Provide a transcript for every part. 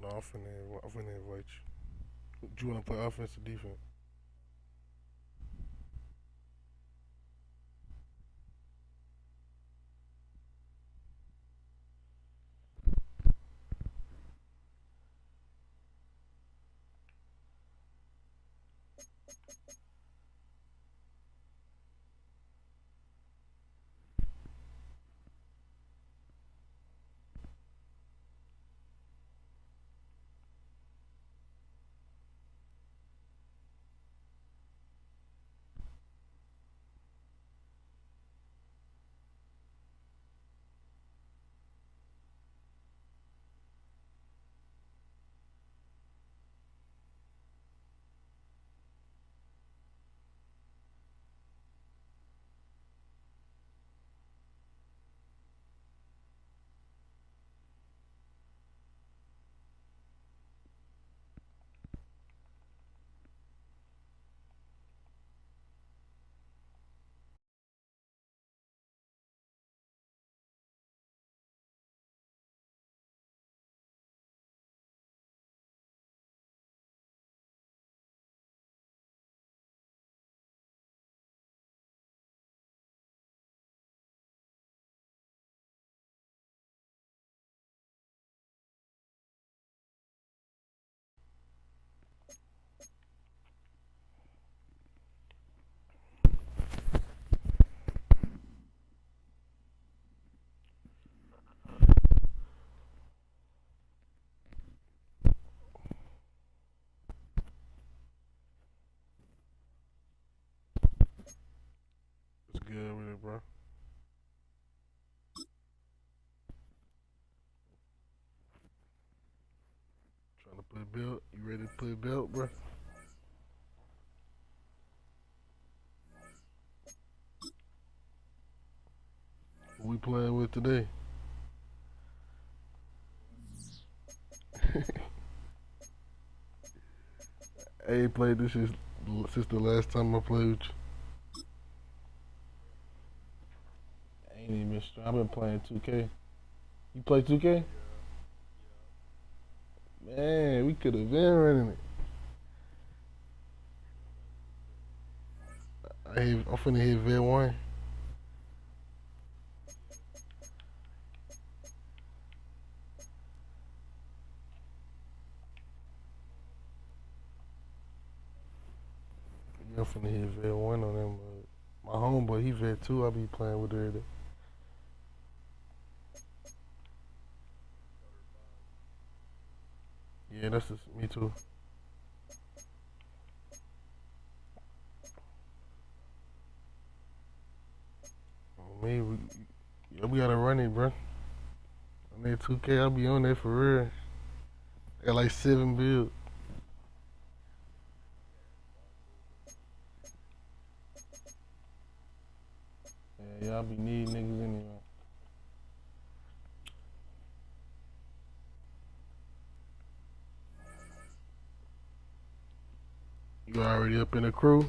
Hold on, I'm finna invite you. Do you want to play offense or defense? What's good with it, bro? Trying to play belt. You ready to play belt, bro? What we playing with today? I ain't played this since the last time I played with you. I ain't even I've been playing 2K. You play 2K? Man, we could have been running it. I'm finna hit vet 1. Yeah, I'm finna hit vet 1 on them. My homeboy, he vet 2. I be playing with her. Yeah, that's just me too. Me, yeah, we gotta run it, bro. On that 2K, I'll be on there for real. I got like 7 builds. Yeah, y'all be needing niggas anyway. You already up in the crew?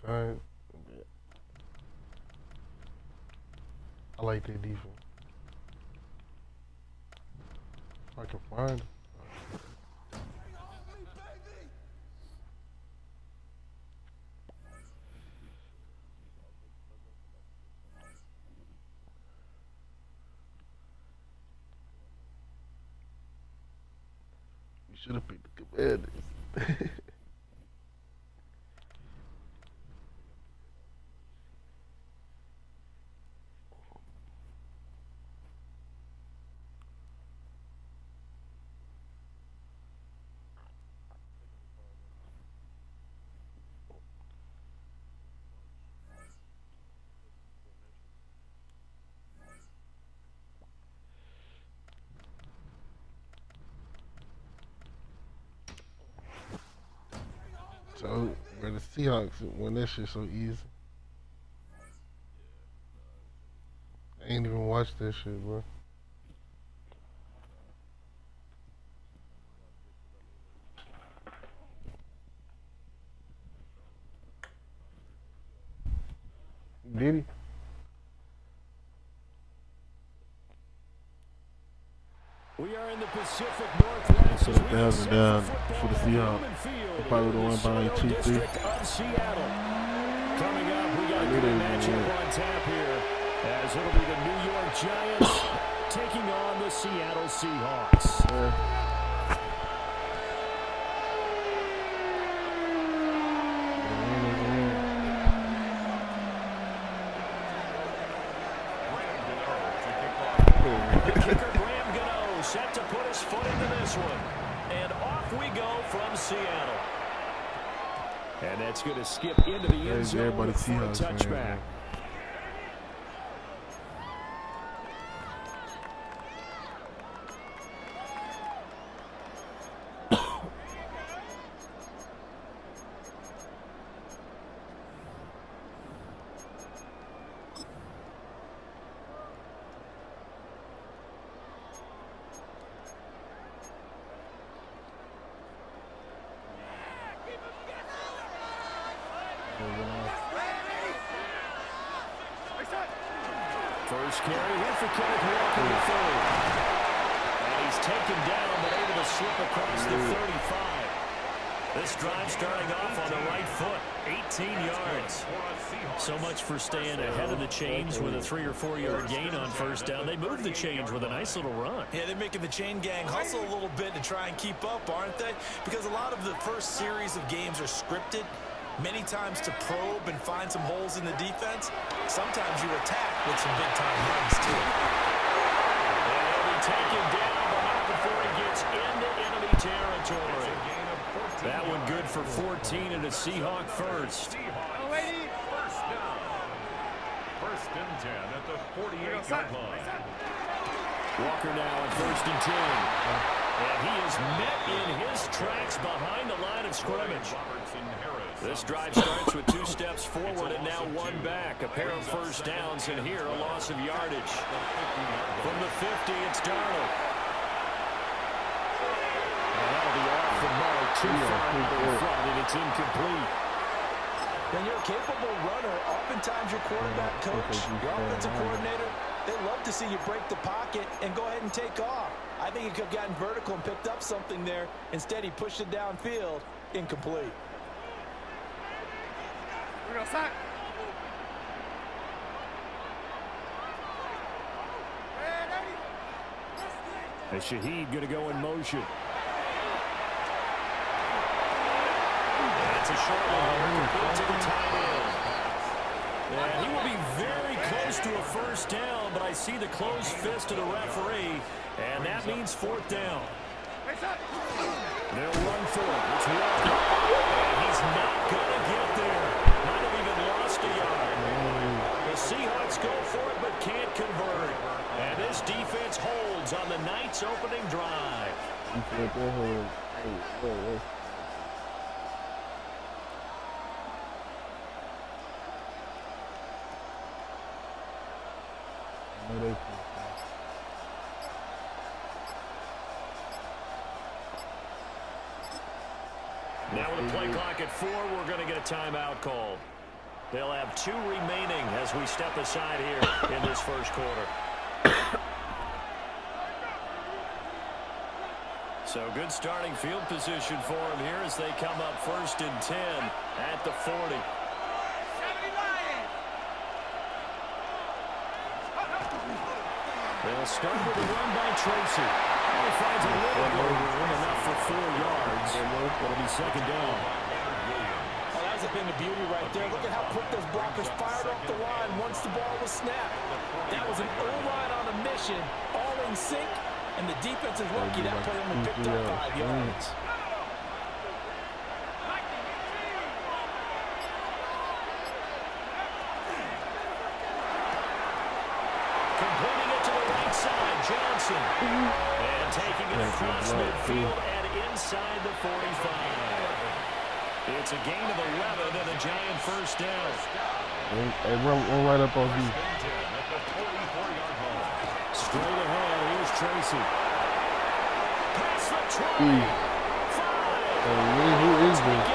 Time. I like that defense. If I can find it. You should have picked the Commanders. So, bro, the Seahawks won that shit so easy. I ain't even watched that shit, bro. did he? We are in the Pacific Northwest. So they have been down for the Seahawks. They probably would have won by like 2-3. Coming up, we got a good matchup on tap here, as it'll be the New York Giants taking on the Seattle Seahawks. Set to put his foot into this one. And off we go from Seattle. And that's going to skip into the end zone for a touchback. First carry here for Kenneth Walker, the third. And he's taken down, but able to slip across the 35. This drive starting off on the right foot, 18 yards. So much for staying ahead of the chains with a 3 or 4 yard gain on first down. They moved the chains with a nice little run. Yeah, they're making the chain gang hustle a little bit to try and keep up, aren't they? Because a lot of the first series of games are scripted. Many times to probe and find some holes in the defense. Sometimes you attack with some big-time runs, too. And he'll be taken down, but not before he gets into enemy territory. That one good for 14 and a Seahawk first. First down. First and 10 at the 48-yard line. Walker now at first and 10. And he is met in his tracks behind the line of scrimmage. This drive starts with 2 steps forward and now 1 back. A pair of first downs, and here a loss of yardage. From the 50, it's Darnold. And that'll be off the mark, too far in front, and it's incomplete. When you're a capable runner, oftentimes your quarterback coach, your offensive coordinator, they love to see you break the pocket and go ahead and take off. I think he could have gotten vertical and picked up something there. Instead, he pushed it downfield, incomplete. And Shaheed going to go in motion. That's a short one to the tight end. And he will be very close to a first down, but I see the closed fist of the referee, and that means 4th down. They'll run for it. It's Walker. And he's not going to get there. Might have even lost a yard. The Seahawks go for it, but can't convert. And this defense holds on the night's opening drive. Now with the play clock at 4, we're going to get a timeout called. They'll have 2 remaining as we step aside here in this first quarter. So good starting field position for them here as they come up first and 10 at the 40. They'll start with a run by Tracy. He finds a little room, enough for 4 yards. It'll be second down. Oh, that's a thing of beauty right there. Look at how quick those blockers fired off the line once the ball was snapped. That was an O-line on a mission, all in sync, and the defense is lucky that play only picked up 5 yards. Completing it to the right side, Johnson. And taking it across midfield and inside the 45. It's a gain of 11 and a Giant first down. Hey, run right up on you. Straight ahead, here's Tracy. Pass the 20. 5. Who is this?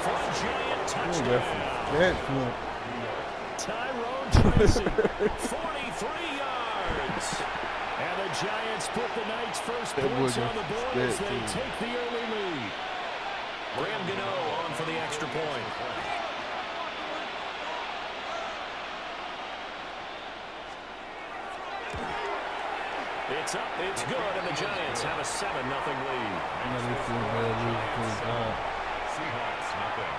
For a Giant touchdown. Tyrone Tracy, 43 yards. And the Giants put the Knights' first points on the board as they take the early lead. Graham Gano on for the extra point. It's up, it's good, and the Giants have a 7-0 lead. Seahawks nothing.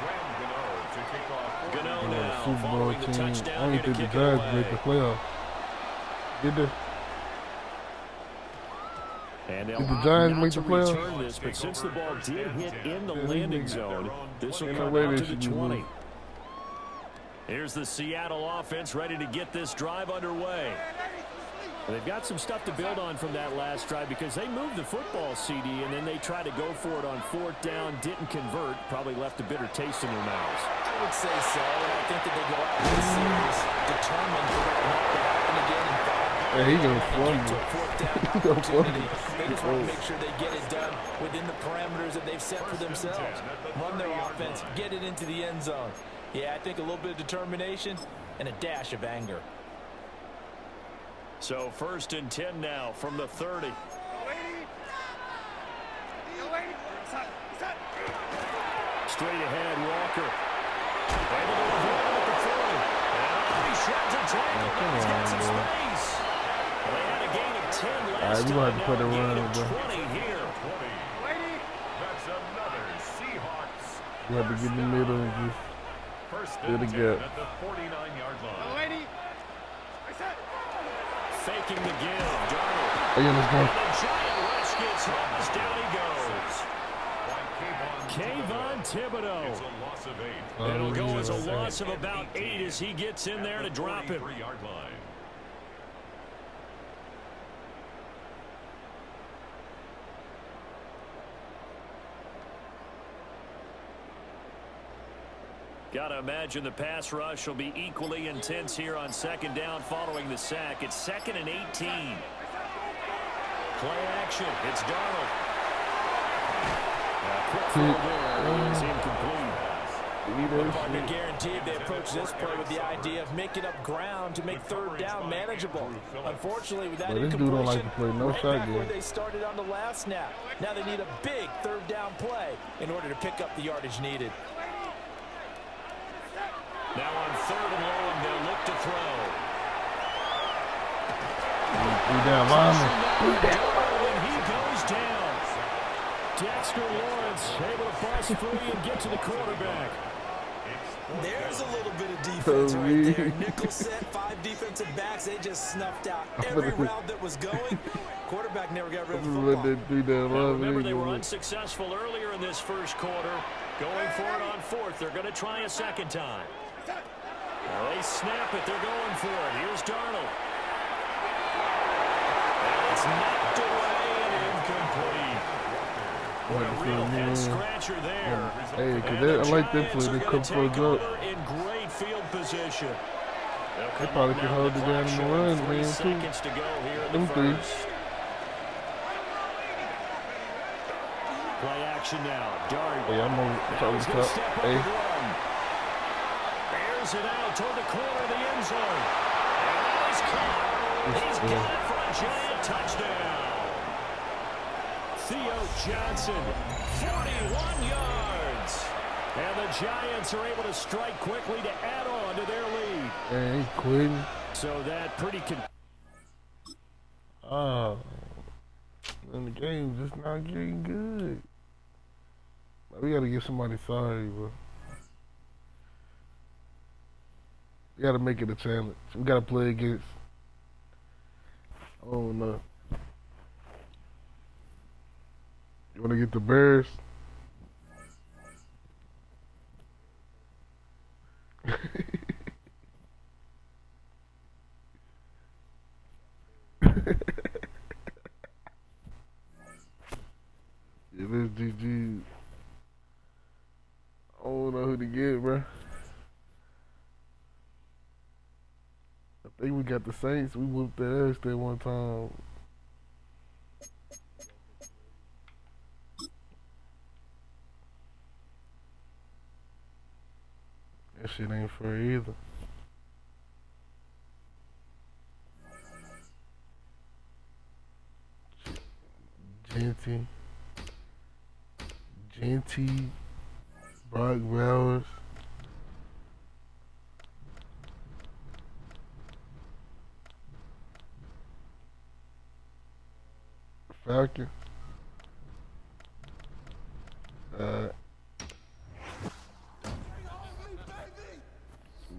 Graham Gano to kick off. Gano now Super Bowl following the team. I touchdown don't here to think the kick it Giants made away. the playoffs. Did they? And Did the Giants make the playoffs? return this, but since the ball did hit in the landing zone, this will Ain't come no way out they to the should be 20. moved. Here's the Seattle offense ready to get this drive underway. And they've got some stuff to build on from that last drive because they moved the football, CD, and then they tried to go for it on 4th down, didn't convert, probably left a bitter taste in their mouths. I would say so, and I think that they go out of this series determined for that not to happen again. In fact, Yeah, he gonna flung to you. a 4th down He gonna flung opportunity. you. They just want to make sure they get it done within the parameters that they've set for themselves. Run their offense, get it into the end zone. Yeah, I think a little bit of determination and a dash of anger. So 1st and 10 now from the 30. Straight ahead, Walker. Able to avoid him at the 40. And he sheds a tackle. He's got some space. Well, they had a gain of 10 last Alright, we time. gonna have to put Now it a gain around, of bro. 20 here. That's another Seahawks. You have to get in the middle and just First do and the 10 gap. at the 49-yard line. Faking the give. Darnold. Hey, let's go. And the giant rush gets lost. Down he goes. Kayvon Thibodeau. It's a loss of 8. It'll go as a loss of about 8 as he gets in there to drop him. 43-yard line. Gotta imagine the pass rush will be equally intense here on 2nd down following the sack. It's 2nd and 18. Play action. It's Darnold. Quick throw there is incomplete. Partner guaranteed they approach this play with the idea of making up ground to make 3rd down manageable. Unfortunately, with that Well, this dude don't like to play no right shot back game. where they started on the last snap. Now they need a big 3rd down play in order to pick up the yardage needed. Now on 3rd and long, they'll look to throw. 3 down lineman. And he goes down. Dexter Lawrence able to bust free and get to the quarterback. There's a little bit of defense right there. Nickel set, 5 defensive backs. They just snuffed out every route that was going. Quarterback never got rid of the football. Now remember, they were unsuccessful earlier in this first quarter. Going for it on 4th. They're going to try a 2nd time. Well, they snap it. They're going for it. Here's Darnold. And it's knocked away and incomplete. What a real head-scratcher there. Hey, cause I like that play. They come close up. In great field position. They probably can hold it down in the run, man, 3 too. seconds to go here in Them the three. first. Play action now. Darnold. Hey, I'm on top of the top. Hey, Bears it out toward the corner of the end zone. And now he's caught. He's got it for a giant touchdown. Theo Johnson, 41 yards. And the Giants are able to strike quickly to add on to their lead. man, he quitting. So that pretty Oh, and the game just not getting good. We gotta get somebody sorry, bro. We gotta make it a challenge. We gotta play against. Oh no. You wanna get the Bears? Yeah, this GG. I don't know who to get, bro. I think we got the Saints. We whooped their ass that one time. That shit ain't fair either. Genty, Brock Bowers. Falcon.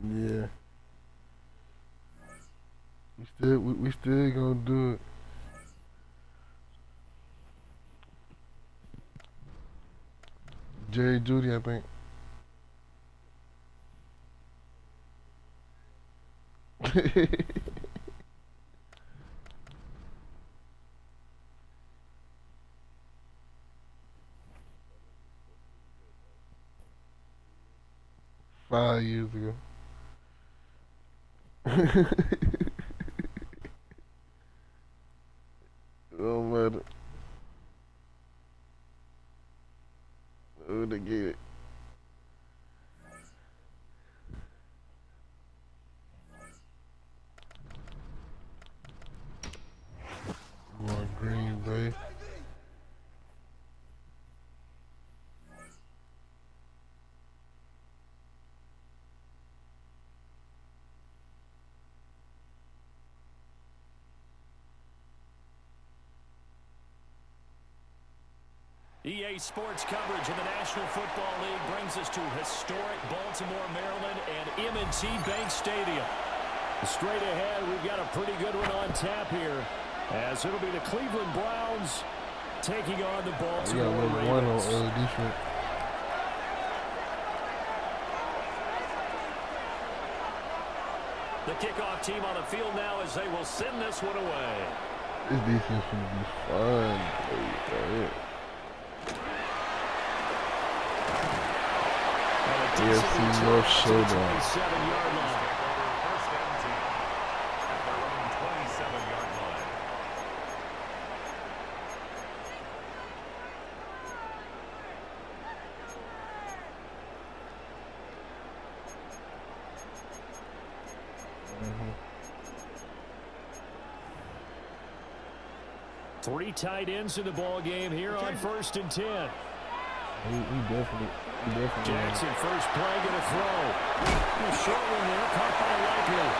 Yeah. We still gonna do it. Jerry Judy, I think. Five years ago. Don't matter. Oh, they get it. Going Green Bay. EA Sports coverage in the National Football League brings us to historic Baltimore, Maryland, and M&T Bank Stadium. Straight ahead, we've got a pretty good one on tap here, as it'll be the Cleveland Browns taking on the Baltimore Ravens. Defense. The kickoff team on the field now as they will send this one away. This defense will be fun. AFC North Showdown. 27-yard line. First and 10 at their own 27-yard line. Three tight ends in the ball game here on 1st and 10. We definitely. Jackson, first play, gonna throw. A short one there, caught by Likely.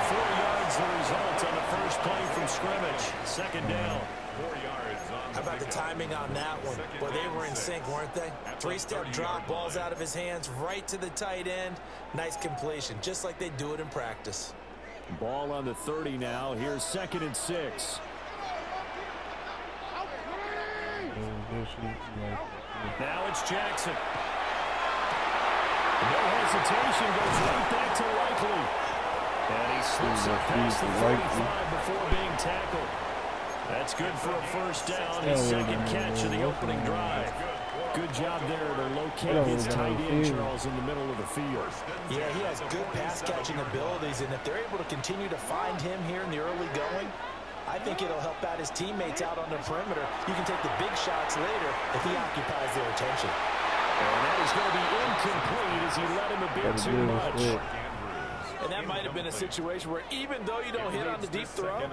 4 yards the result on the first play from scrimmage. Second down. 4 yards on. How about the timing on that one? Boy, they were in sync, weren't they? Three-step drop, balls out of his hands, right to the tight end. Nice completion, just like they do it in practice. Ball on the 30 now. Here's 2nd and 6. Now it's Jackson. No hesitation, goes right back to Likely. And he slips up past the 45 before being tackled. That's good for a first down. His second catch of the opening drive. Good job there to locate his tight end, Charles, in the middle of the field. Yeah, he has good pass-catching abilities, and if they're able to continue to find him here in the early going, I think it'll help out his teammates out on the perimeter. You can take the big shots later if he occupies their attention. And that is going to be incomplete as he let him a bit too much. And that might have been a situation where even though you don't hit on the deep throw,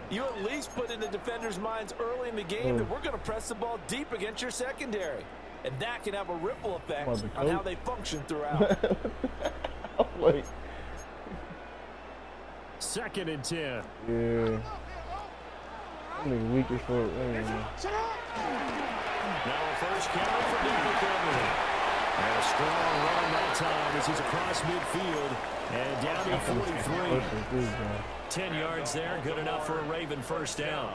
you at least put in the defender's minds early in the game that we're going to press the ball deep against your secondary. And that can have a ripple effect on how they function throughout. Wait. 2nd and 10. Yeah. I mean, weak as fuck. Now a first carry for Derrick Henry. And a strong run that time as he's across midfield and down to 43. 10 yards there, good enough for a Raven first down.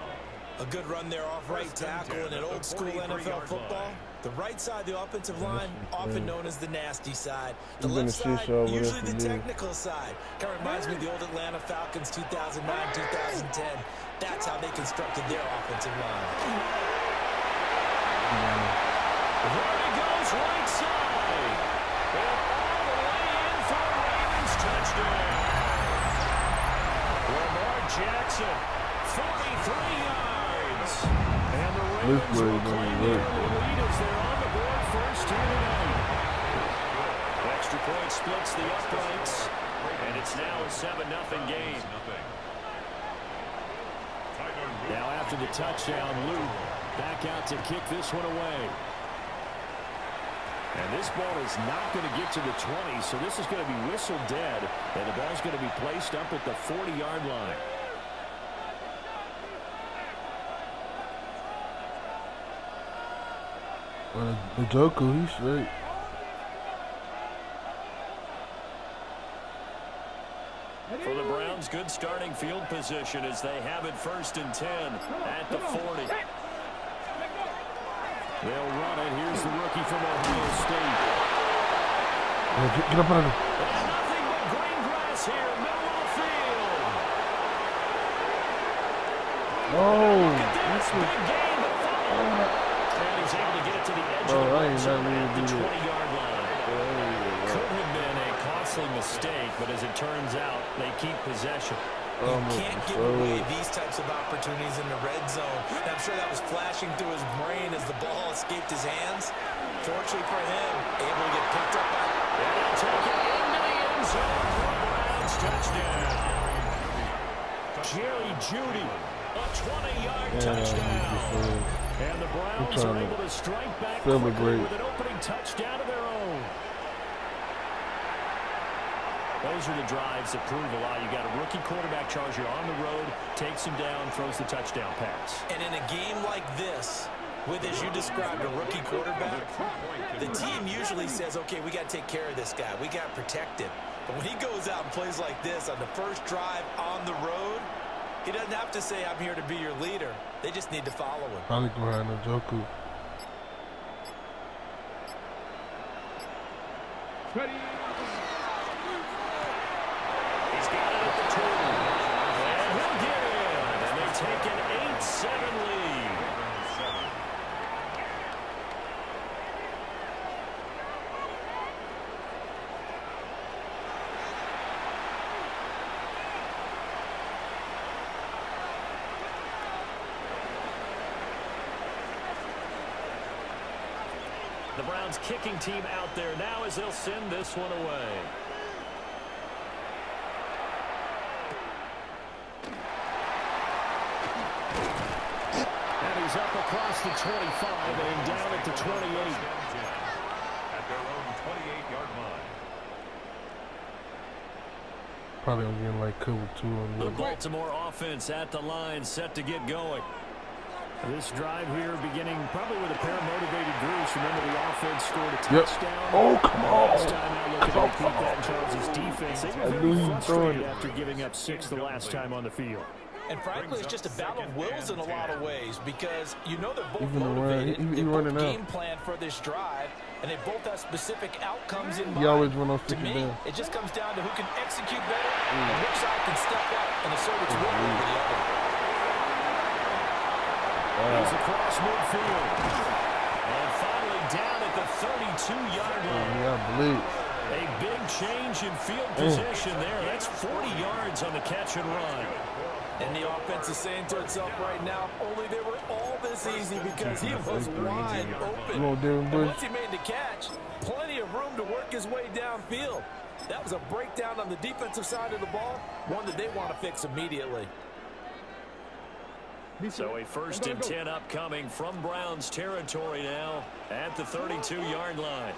A good run there off right tackle in an old school NFL football. The right side of the offensive line, often known as the nasty side. The left side, usually the technical side. Kind of reminds me of the old Atlanta Falcons 2009, 2010. That's how they constructed their offensive line. There he goes, right side. And all the way in for a Ravens touchdown. Lamar Jackson, 43 yards. And the Ravens will claim the early lead as they're on the board first here tonight. Extra Point splits the uprights, and it's now a 7-0 game. Now after the touchdown, Luke back out to kick this one away. And this ball is not going to get to the 20, so this is going to be whistled dead, and the ball's going to be placed up at the 40-yard line. Well, the Joker, he's straight. For the Browns, good starting field position as they have it 1st and 10 at the 40. They'll run it. Here's the rookie from Ohio State. Get up under. And nothing but green grass here, middle of the field. Oh, This big game to follow. And he's able to get it to the edge of the red zone at the 20-yard line. Could have been a costly mistake, but as it turns out, they keep possession. You can't give away these types of opportunities in the red zone. And I'm sure that was flashing through his brain as the ball escaped his hands. Fortunately for him, able to get picked up by... And he'll take it into the end zone for a Browns touchdown. Jerry Jeudy, a 20-yard touchdown. And the Browns are able to strike back quickly with an opening touchdown of their own. Those are the drives that prove a lot. You got a rookie quarterback charger on the road, takes him down, throws the touchdown pass. And in a game like this, with, as you described, a rookie quarterback, the team usually says, okay, we got to take care of this guy. We got to protect him. But when he goes out and plays like this on the first drive on the road, he doesn't have to say, I'm here to be your leader. They just need to follow him. Probably behind the Joker. Ready. He's got it at the 20. And he'll get in. And they take an 8-7 lead. The Browns kicking team out there now as they'll send this one away. And he's up across the 25 and down at the 28. At their own 28-yard line. Probably on getting like cover 2 on The the Baltimore offense at the line, set to get going. This drive here beginning probably with a pair of motivated groups. Remember, the offense scored a touchdown. Oh, come on. Last time out, looking to repeat that in Charles' defense. They were very frustrated after giving up 6 the last time on the field. And frankly, it's just a battle of wills in a lot of ways because you know they're both Even motivated. he They both running game out. plan for this drive, and they both have specific outcomes in mind. He always run on To second me, down. it just comes down to who can execute better and which side can step up and assert its will over the other. He's across midfield. And finally down at the 32-yard line. Yeah, I believe. A big change in field position there. That's 40 yards on the catch and run. And the offense is saying to itself right now, only they were all this easy because he was wide open. And once he made the catch, plenty of room to work his way downfield. That was a breakdown on the defensive side of the ball, one that they want to fix immediately. So a 1st and 10 upcoming from Browns territory now at the 32-yard line.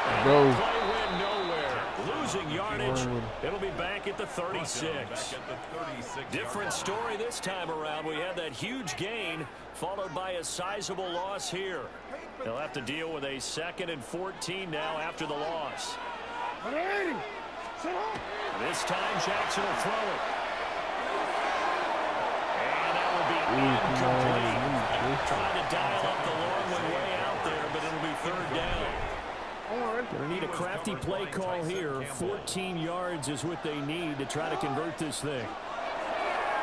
And the play went nowhere. Losing yardage. It'll be back at the 36. Different story this time around. We had that huge gain followed by a sizable loss here. They'll have to deal with a 2nd and 14 now after the loss. This time Jackson will throw it. And that will be incomplete. Trying to dial up the long one way out there, but it'll be 3rd down. Going to need a crafty play call here. 14 yards is what they need to try to convert this thing.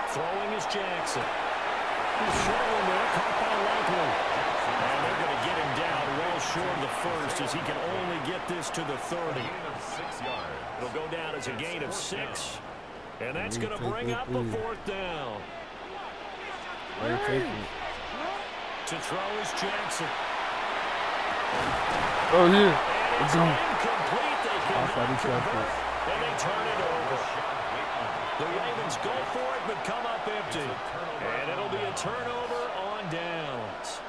Throwing is Jackson. He's short one there, caught by Likely. And they're going to get him down well short of the 1st as he can only get this to the 30. It'll go down as a gain of 6. And that's going to bring up a 4th down. To throw is Jackson. Oh, yeah. And it's incomplete. They cannot convert, and they turn it over. The Ravens go for it, but come up empty. And it'll be a turnover on downs.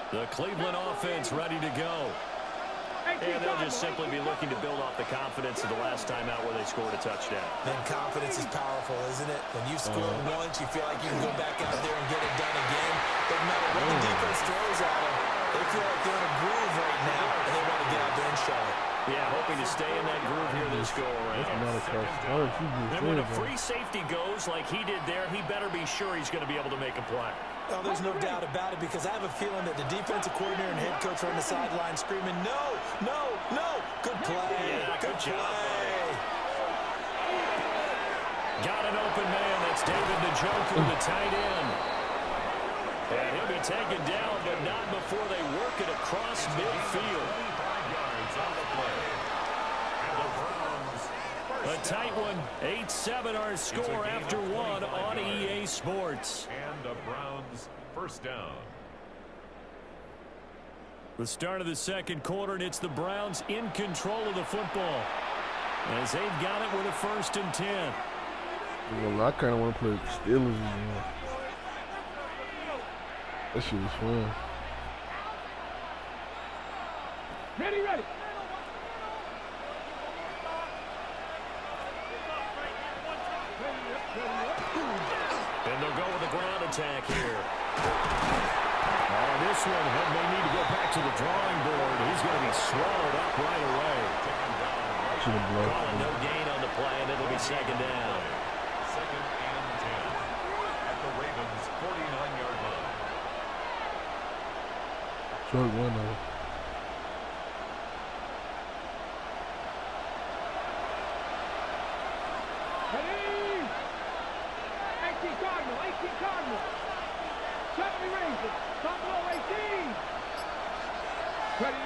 The Cleveland offense ready to go. And they'll just simply be looking to build off the confidence of the last time out where they scored a touchdown. And confidence is powerful, isn't it? When you score once, you feel like you can go back out there and get it done again. Doesn't matter what the defense throws at them. They feel like they're in a groove right now, and they want to get out there and show it. Yeah, hoping to stay in that groove here this go-around. And when a free safety goes like he did there, he better be sure he's going to be able to make a play. Well, there's no doubt about it, because I have a feeling that the defensive coordinator and head coach are on the sideline screaming, no, no, no. Good play. Yeah, good job. Play. Got an open man. That's David Njoku, the tight end. And he'll be taken down, but not before they work it across midfield. A tight one. 8-7 our score after one on EA Sports. And the Browns first down. The start of the second quarter, and it's the Browns in control of the football as they've got it with a 1st and 10. Well, I kind of want to play the Steelers again. That shit was fun. Ready. And they'll go with a ground attack here. This one may need to go back to the drawing board. He's going to be swallowed up right away. No gain on the play, and it'll be 2nd down. 2nd and 10 at the Ravens' 49-yard line. Short one, though. Ready. 18 Cardinal. 70 Rangers. Top below 18. Ready.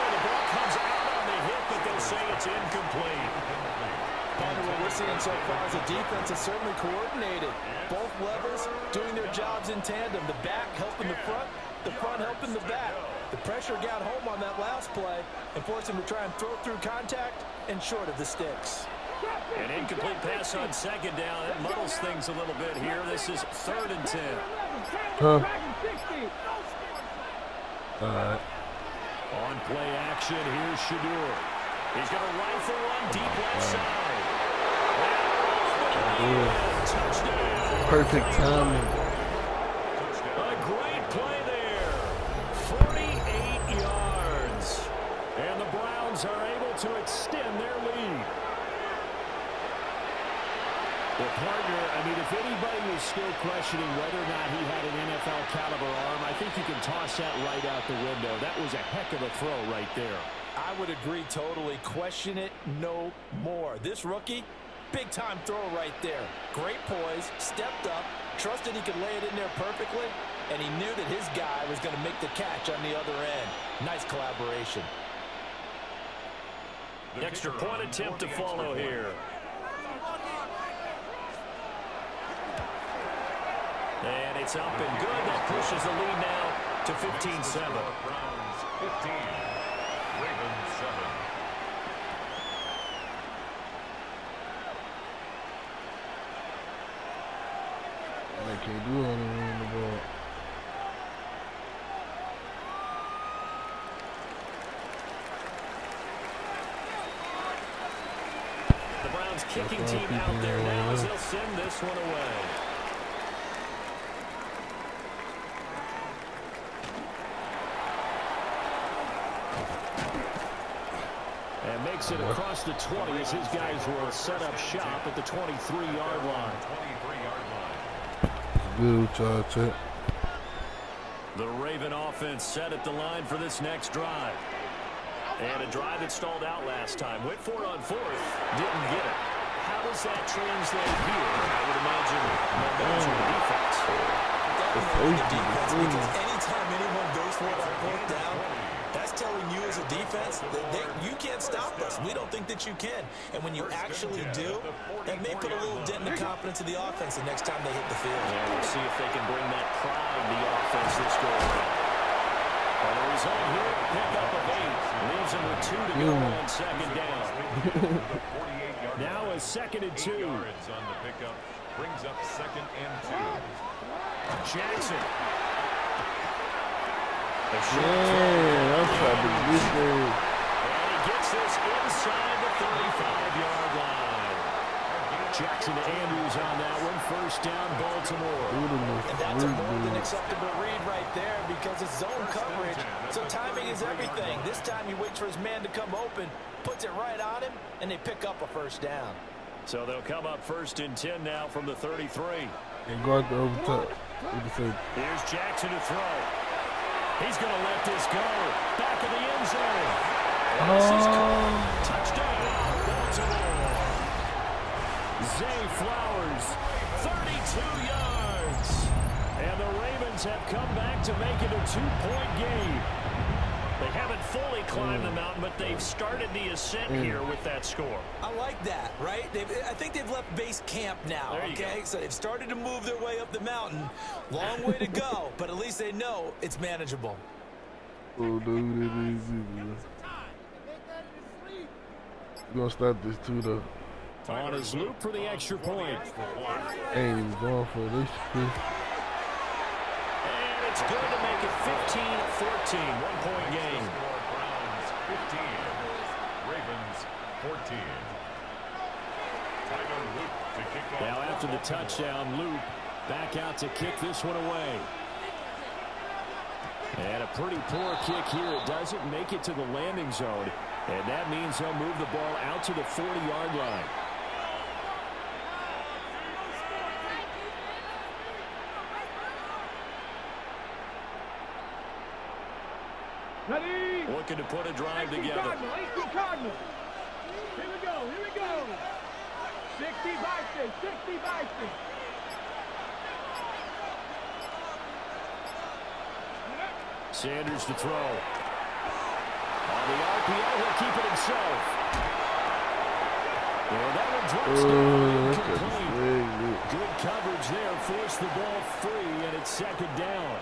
The ball comes out on the hit, but they'll say it's incomplete. And what we're seeing so far is the defense is certainly coordinated. Both levers doing their jobs in tandem. The back helping the front helping the back. The pressure got home on that last play and forced him to try and throw through contact and short of the sticks. An incomplete pass on 2nd down. It muddles things a little bit here. This is 3rd and 10. Huh. All right. On play action, here's Shadur. He's going to rifle one deep left side. Touchdown. Perfect timing. A great play there. 48 yards. And the Browns are able to extend their lead. Well, partner, I mean, if anybody was still questioning whether or not he had an NFL caliber arm, I think you can toss that right out the window. That was a heck of a throw right there. I would agree totally. Question it no more. This rookie, big-time throw right there. Great poise, stepped up, trusted he could lay it in there perfectly, and he knew that his guy was going to make the catch on the other end. Nice collaboration. Extra point attempt to follow here. And it's up and good. That pushes the lead now to 15-7. Browns 15, Ravens 7. They can't do anything in the ball. The Browns kicking team out there now as they'll send this one away. And makes it across the 20 as his guys will set up shop at the 23-yard line. 23-yard line. Good job, Chet. The Raven offense set at the line for this next drive. And a drive that stalled out last time. Went for it on 4th. Didn't get it. How does that translate here? I would imagine momentum to the defense. Definitely the defense, because anytime anyone goes for it on 4th down, that's telling you as a defense that you can't stop us. We don't think that you can. And when you actually do, that may put a little dent in the confidence of the offense the next time they hit the field. Yeah, we'll see if they can bring that pride to the offense this go around. his own here, pick up of 8. Leaves him with 2 to go on second down. Now a 2nd and 2. Yards on the pickup brings up 2nd and 2. Jackson. I'm trying to get there. And he gets this inside the 35-yard line. Jackson to Andrews on that one. 1st down, Baltimore. And that's a more than acceptable read right there because it's zone coverage, so timing is everything. This time he waits for his man to come open, puts it right on him, and they pick up a 1st down. So they'll come up 1st and 10 now from the 33. And go out the over top. Here's Jackson to throw. He's going to let this go. Back of the end zone. Touchdown, Baltimore. Zay Flowers, 32 yards. And the Ravens have come back to make it a 2-point game. They haven't fully climbed the mountain, but they've started the ascent here with that score. I like that, right? I think they've left base camp now, okay? So they've started to move their way up the mountain. Long way to go, but at least they know it's manageable. Oh, dude, it is easy. We're going to start this too, though. On his loop for the extra point. Ain't even going for this. And it's good to make it 15-14, 1-point game. Browns 15, Ravens 14. Now after the touchdown, Loop back out to kick this one away. And a pretty poor kick here. It doesn't make it to the landing zone. And that means they'll move the ball out to the 40-yard line. Ready? Looking to put a drive together. Cardinal. Here we go. 60 Bison. Sanders to throw. On the RPO, he'll keep it himself. And that one drops down incomplete. Good coverage there, forced the ball free, and it's 2nd down.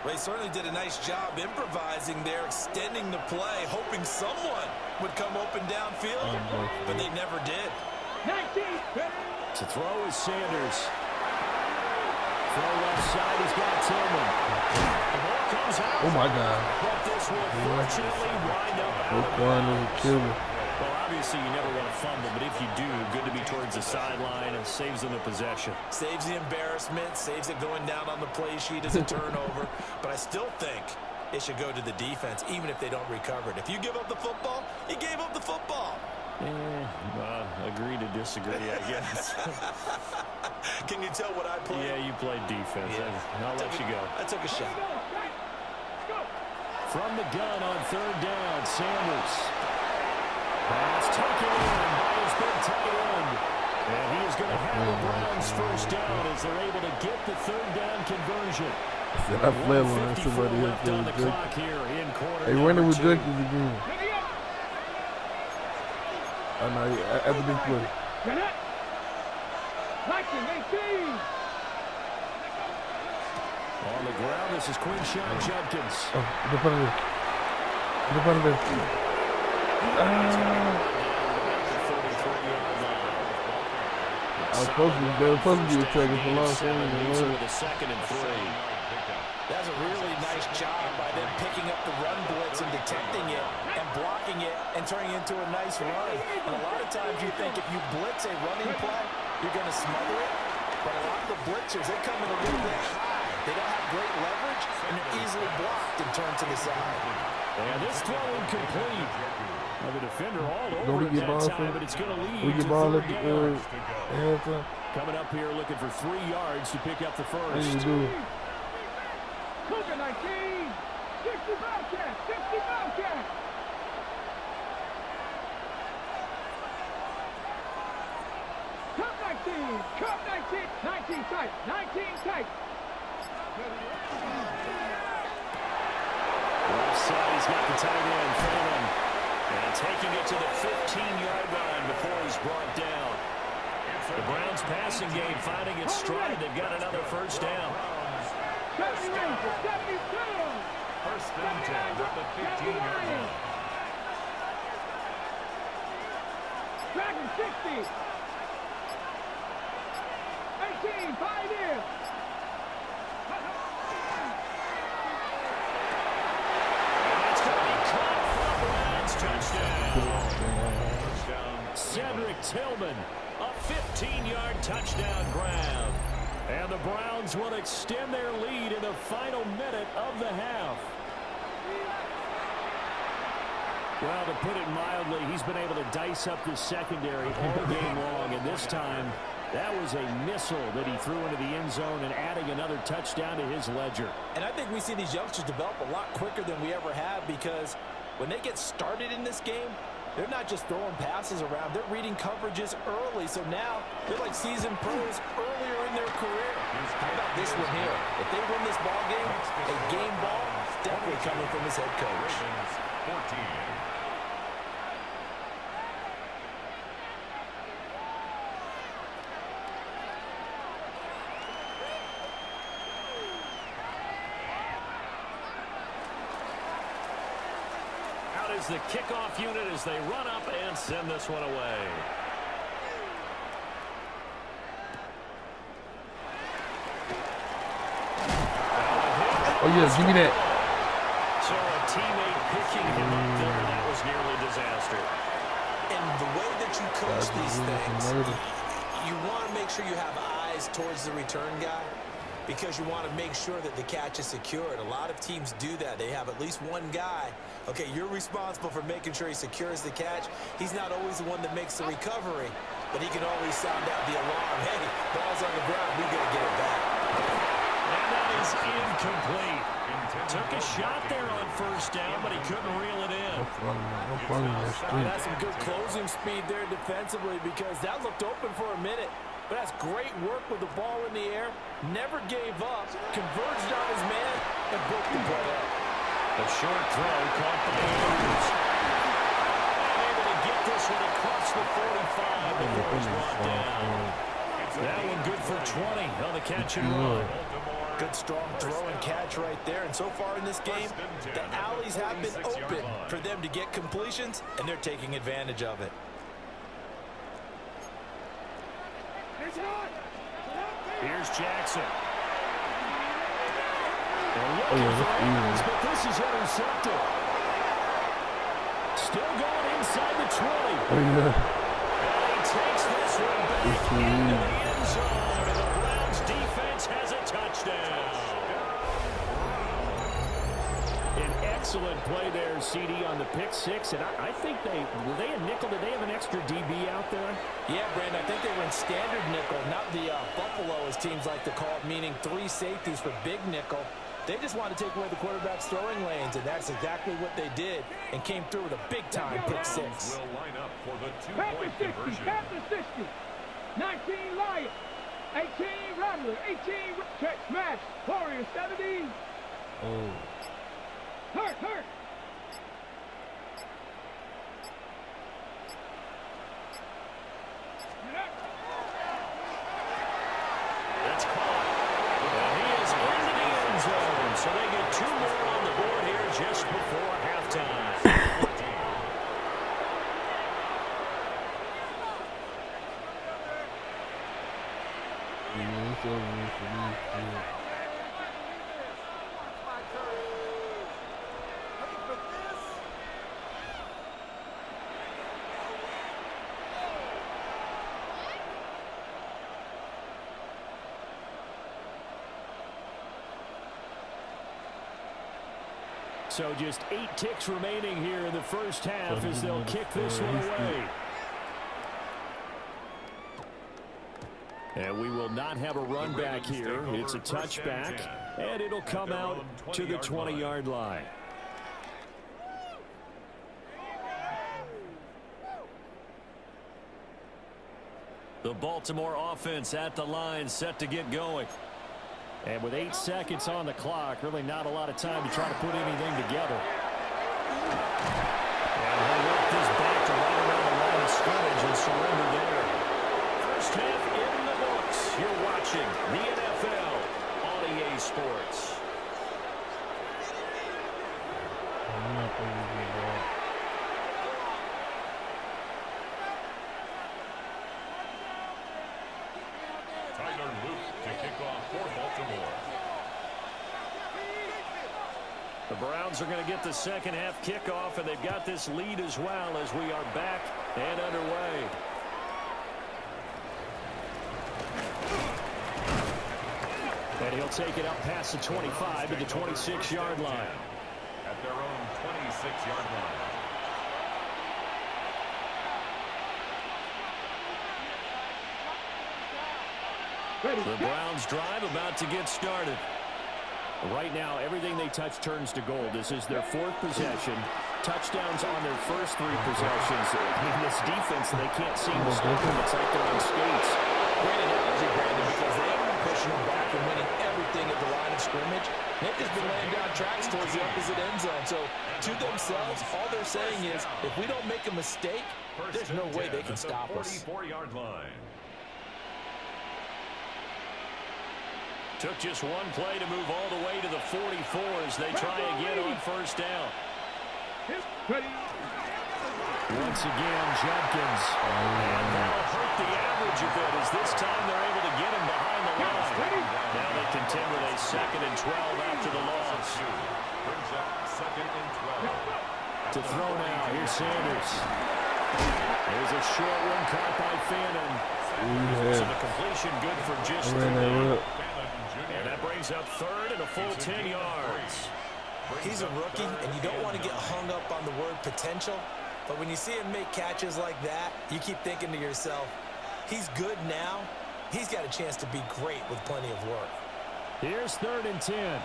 They certainly did a nice job improvising there, extending the play, hoping someone would come open downfield, but they never did. 19. To throw is Sanders. Throw left side, he's got Tillman. The ball comes out. Oh, my God. But this will fortunately wind up out of bounds. Well, obviously you never want to fumble, but if you do, good to be towards the sideline and saves them the possession. Saves the embarrassment, saves it going down on the play sheet as a turnover. But I still think it should go to the defense, even if they don't recover it. If you give up the football, you gave up the football. Agree to disagree, I guess. Can you tell what I played? Yeah, you played defense. Yeah. I'll let you go. I took a shot. From the gun on 3rd down, Sanders. Pass taken in by his big tight end. And he is going to have the Browns 1st down as they're able to get the 3rd down conversion. I fled on somebody else. On the clock here in quarter. Hey, when it rejected again. I know, after this play. On the ground, this is Quinshawn Judkins. The front of this. They were supposed to be attacking for long time. With a 2nd and 3. That's a really nice job by them picking up the run blitz and detecting it and blocking it and turning it into a nice run. And a lot of times you think if you blitz a running play, you're going to smother it. But a lot of the blitzers, they come in a little bit high. They don't have great leverage, and they're easily blocked and turned to the side. And this throw incomplete. The defender all over it that time, but it's going to lead to 3rd down. Coming up here looking for 3 yards to pick up the first. Cougar 19, 60 Bobcat. Cup 19 tight. Left side, he's got the tight end, Freeman. And taking it to the 15-yard line before he's brought down. The Browns passing game finding its stride. They've got another 1st down. 72. First and 10 at the 15-yard line. Dragon 60. 18, Pioneer. It's going to be caught for the Browns. Touchdown. Cedric Tillman, a 15-yard touchdown grab. And the Browns will extend their lead in the final minute of the half. Well, to put it mildly, he's been able to dice up this secondary all game long, and this time that was a missile that he threw into the end zone and adding another touchdown to his ledger. And I think we see these youngsters develop a lot quicker than we ever have, because when they get started in this game, they're not just throwing passes around. They're reading coverages early. So now they're like seasoned pros earlier in their career. How about this one here? If they win this ball game, a game ball, definitely coming from his head coach. 14. Is the kickoff unit as they run up and send this one away. Oh, yeah, give me that. So a teammate picking him up there, that was nearly disaster. And the way that you coach these things, you want to make sure you have eyes towards the return guy, because you want to make sure that the catch is secured. A lot of teams do that. They have at least one guy. Okay, you're responsible for making sure he secures the catch. He's not always the one that makes the recovery, but he can always sound out the alarm. Hey, ball's on the ground. We got to get it back. And that is incomplete. Took a shot there on first down, but he couldn't reel it in. That's some good closing speed there defensively, because that looked open for a minute. But that's great work with the ball in the air. Never gave up. Converged on his man and broke the play up. A short throw caught the Bears. Able to get this one across the 45 before he's brought down. That one good for 20 on the catch and run. Good strong throw and catch right there. And so far in this game, the alleys have been open for them to get completions, and they're taking advantage of it. Here's Jackson. They're looking for Evans, but this is intercepted. Still going inside the 20. And he takes this one back into the end zone. And the Browns defense has a touchdown. An excellent play there, CD, on the pick six. And I think were they a nickel? Did they have an extra DB out there? Yeah, Brandon, I think they were in standard nickel, not the Buffalo, as teams like to call it, meaning 3 safeties for big nickel. They just want to take away the quarterback's throwing lanes, and that's exactly what they did, and came through with a big-time pick six. Will line up for the two-point conversion. Panther 60. 19, Lion. 18, Rattler. 18, check, smash. Warrior 70. Hurt. That's caught. And he is into the end zone. So they get 2 more on the board here just before halftime. So just 8 ticks remaining here in the first half as they'll kick this one away. And we will not have a run back here. It's a touchback, and it'll come out to the 20-yard line. The Baltimore offense at the line, set to get going. And with 8 seconds on the clock, really not a lot of time to try to put anything together. And he'll work this back to right around the line of scrimmage and surrender there. First half in the books. You're watching the NFL on EA Sports. The Browns are going to get the second half kickoff, and they've got this lead as well as we are back and underway. And he'll take it up past the 25 to the 26-yard line. At their own 26-yard line. The Browns drive about to get started. Right now, everything they touch turns to gold. This is their fourth possession. Touchdowns on their first three possessions. I mean, this defense, they can't seem to stop them. It's like they're on skates. Great analogy, Brandon, because they haven't been pushing them back and winning everything at the line of scrimmage. They've just been laying down tracks towards the opposite end zone. So, to themselves, all they're saying is, if we don't make a mistake, there's no way they can stop us. 44-yard line. Took just one play to move all the way to the 44 as they try again on first down. Once again, Judkins. And that'll hurt the average a bit as this time they're able to get him behind the line. Now they contend with a 2nd and 12 after the loss. Brings up 2nd and 12. To throw now, here's Sanders. There's a short one caught by Fannin. So the completion good for just 3. And that brings up 3rd and a full 10 yards. He's a rookie, and you don't want to get hung up on the word potential. But when you see him make catches like that, you keep thinking to yourself, he's good now. He's got a chance to be great with plenty of work. Here's 3rd and 10.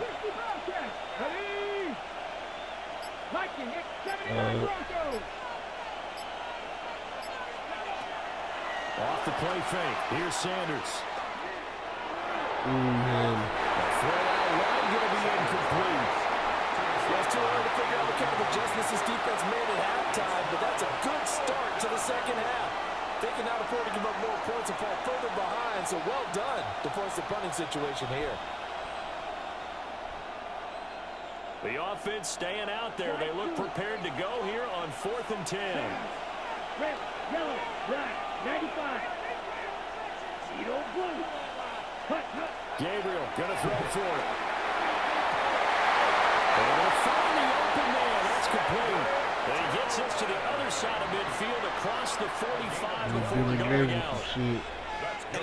Off the play fake. Here's Sanders. Throw out wide, going to be incomplete. It's too early to figure out what kind of adjustments this defense made at halftime, but that's a good start to the second half. They can now afford to give up more points and fall further behind, so well done to force the punting situation here. The offense staying out there. They look prepared to go here on 4th and 10. Red, yellow, black, 95. Zero, blue. Gabriel going to throw for it. They're going to find the open man. That's complete. And he gets us to the other side of midfield across the 45 before going out. And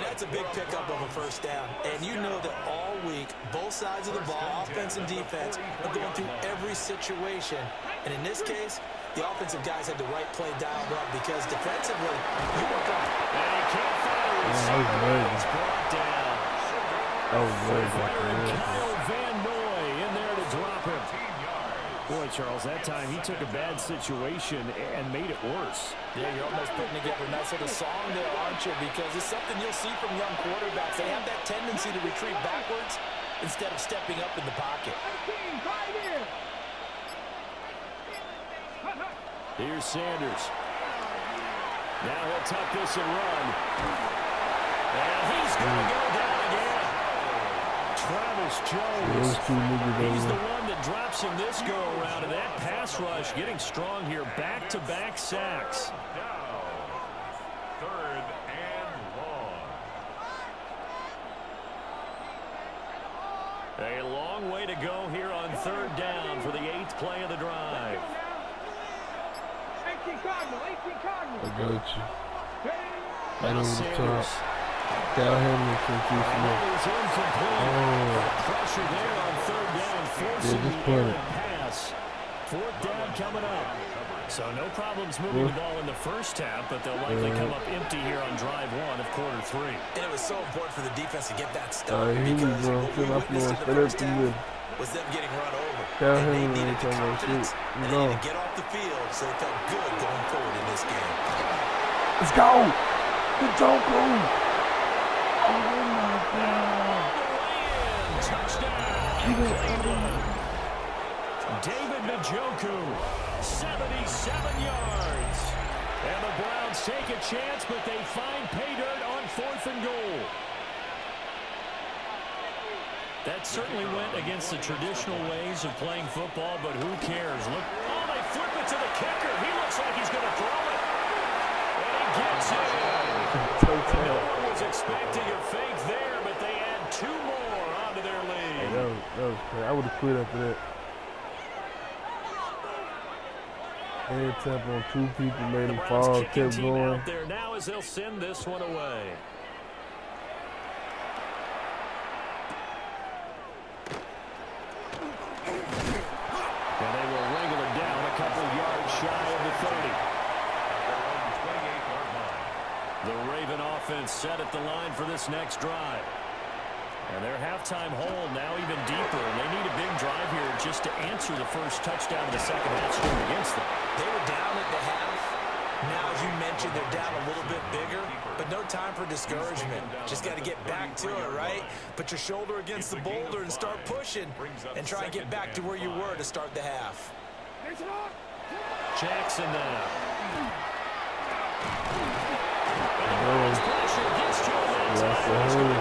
that's a big pickup of a first down. And you know that all week, both sides of the ball, offense and defense, are going through every situation. And in this case, the offensive guys had the right play dialed up because defensively, you were gone. And he can't find a receiver. It's brought down. Kyle Van Noy in there to drop him. Boy, Charles, that time he took a bad situation and made it worse. Yeah, you're almost putting together a nice little song there, aren't you? Because it's something you'll see from young quarterbacks. They have that tendency to retreat backwards instead of stepping up in the pocket. Here's Sanders. Now he'll tuck this and run. And he's going to go down again. Travis Jones. He's the one that drops him this go-around. And that pass rush getting strong here. Back-to-back sacks. Down. 3rd and long. A long way to go here on 3rd down for the 8th play of the drive. 18 Cardinal, 18 Cardinal. I got you. Now Sanders. Down him and Pressure there on 3rd down, forcing the errant pass. 4th down coming up. So no problems moving the ball in the first half, but they'll likely come up empty here on drive 1 of quarter 3. And it was so important for the defense to get that start because what we witnessed in the first half was them getting run over. And they needed the confidence, and they needed to get off the field, so they felt good going forward in this game. Let's go! Good job, bro! Oh my God! Touchdown! David Njoku, 77 yards. And the Browns take a chance, but they find pay dirt on 4th and goal. That certainly went against the traditional ways of playing football, but who cares? Look, oh, they flip it to the kicker. He looks like he's going to throw it. And he gets it. No one was expecting a fake there, but they add 2 more onto their lead. Hey, that was crazy. I would have quit after that. Head tap on 2 people, made The him Browns fall, kicking kept team going. out there now as they'll send this one away. And they will wrangle it down a couple of yards shy of the 30. The Raven offense set at the line for this next drive. And their halftime hole now even deeper, and they need a big drive here just to answer the first touchdown of the second half scored against them. They were down at the half. Now, as you mentioned, they're down a little bit bigger, but no time for discouragement. Just got to get back to it, right? Put your shoulder against the boulder and start pushing and try and get back to where you were to start the half. Jackson now. Pressure gets to him. Finally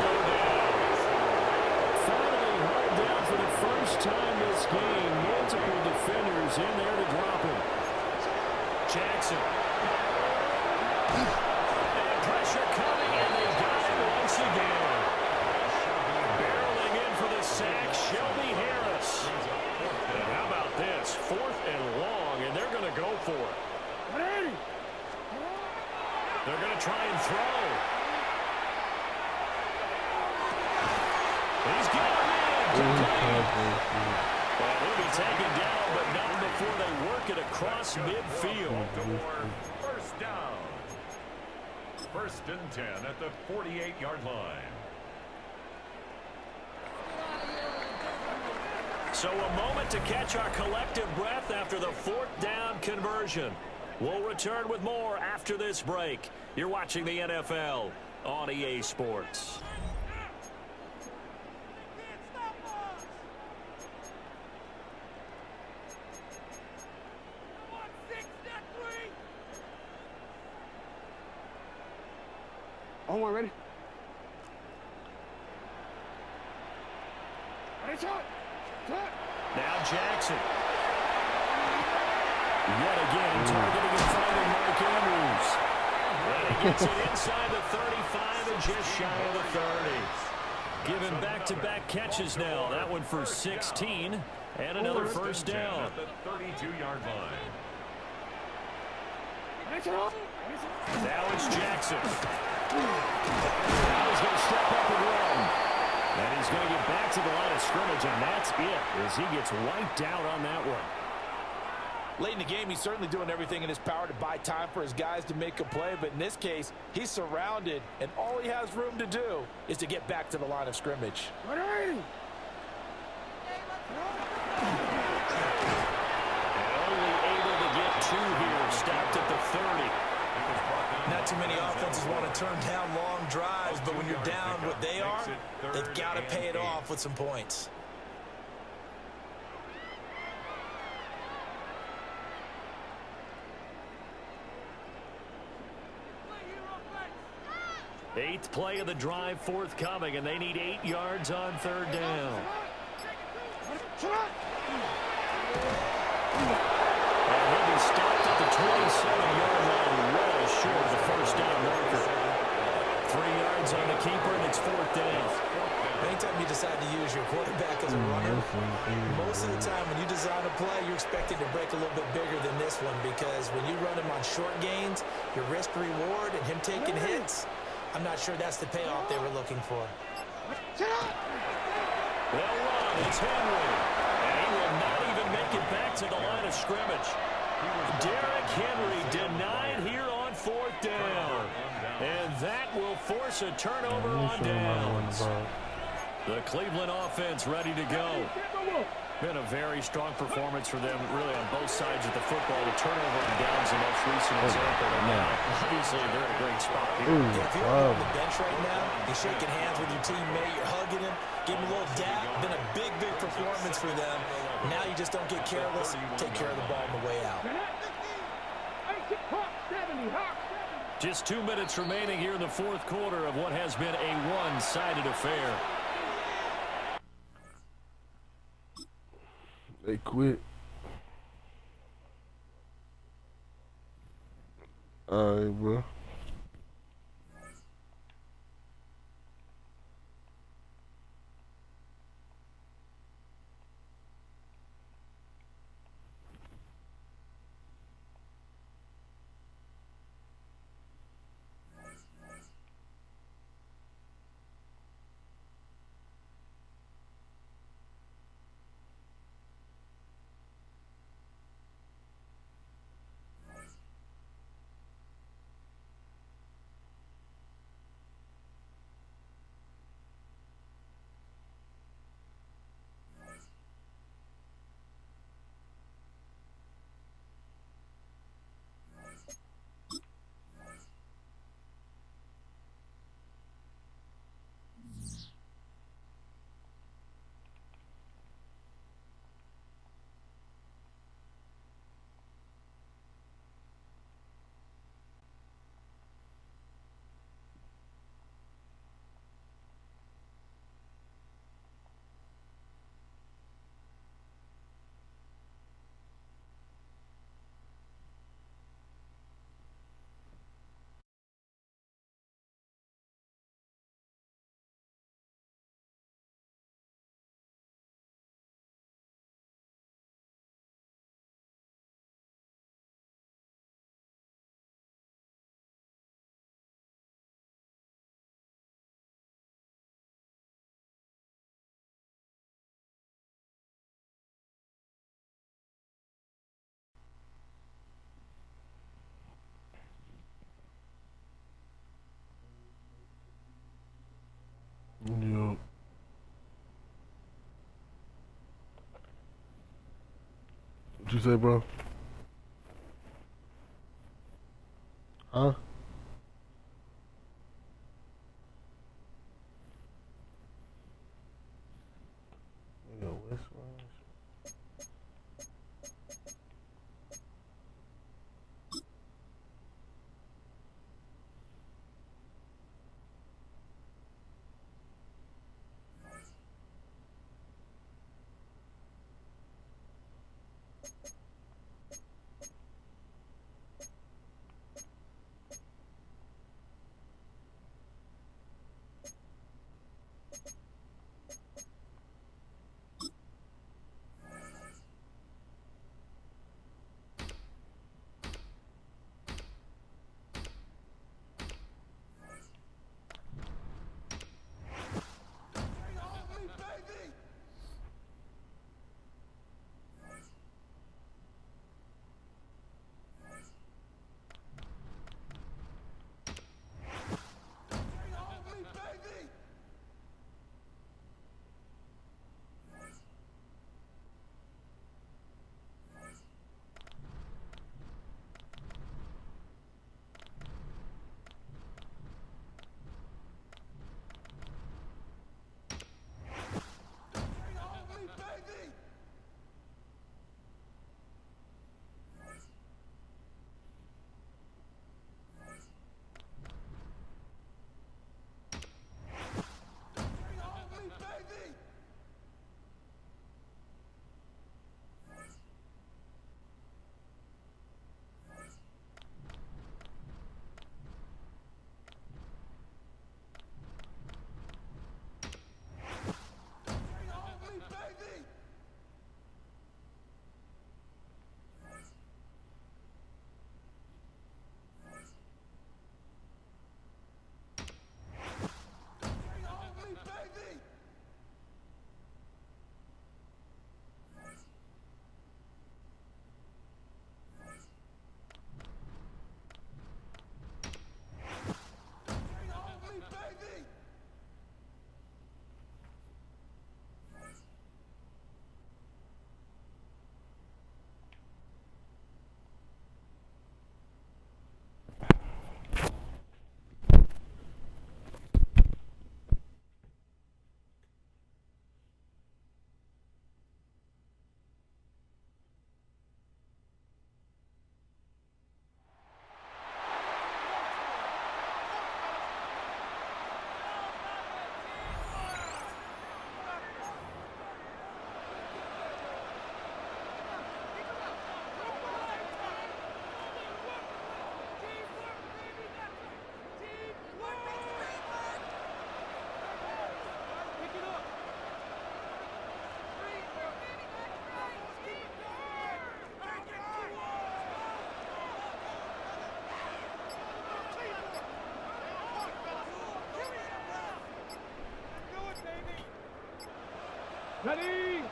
held down for the first time this game. Multiple defenders in there to drop him. Jackson. And pressure coming, and they got him once again. Barreling in for the sack, Shelby Harris. And how about this? 4th and long, and they're going to go for it. They're going to try and throw. He's got him. Well, he'll be taken down, but not before they work it across midfield. First down. 1st and 10 at the 48-yard line. So a moment to catch our collective breath after the 4th down conversion. We'll return with more after this break. You're watching the NFL on EA Sports. On one, ready? Ready, shot! Now Jackson. Yet again, targeting and finding Mark Andrews. And he gets it inside the 35 and just shy of the 30. Given back-to-back catches now. That one for 16 and another first down. At the 32-yard line. Now it's Jackson. Now he's going to step up and run. And he's going to get back to the line of scrimmage, and that's it as he gets wiped out on that one. Late in the game, he's certainly doing everything in his power to buy time for his guys to make a play, but in this case, he's surrounded, and all he has room to do is to get back to the line of scrimmage. And only able to get 2 here, stopped at the 30. Not too many offenses want to turn down long drives, but when you're down what they are, they've got to pay it off with some points. Eighth play of the drive forthcoming, and they need 8 yards on 3rd down. And he'll be stopped at the 27-yard line, well short of the first down marker. 3 yards on the keeper, and it's 4th down. Anytime you decide to use your quarterback as a runner, most of the time when you design a play, you're expecting to break a little bit bigger than this one, because when you run him on short gains, your risk-reward and him taking hits, I'm not sure that's the payoff they were looking for. They'll run. It's Henry. And he will not even make it back to the line of scrimmage. Derrick Henry denied here on 4th down. And that will force a turnover on downs. The Cleveland offense ready to go. Been a very strong performance for them, really, on both sides of the football. The turnover on downs, the most recent example. Obviously, they're in a great spot here. If you're on the bench right now, you're shaking hands with your teammate, you're hugging him, giving him a little dap. Been a big, big performance for them. Now you just don't get careless. Take care of the ball on the way out. Just 2 minutes remaining here in the 4th quarter of what has been a one-sided affair. They quit. All right, bro. you say, bro? Huh? Yo, what's wrong? Ready?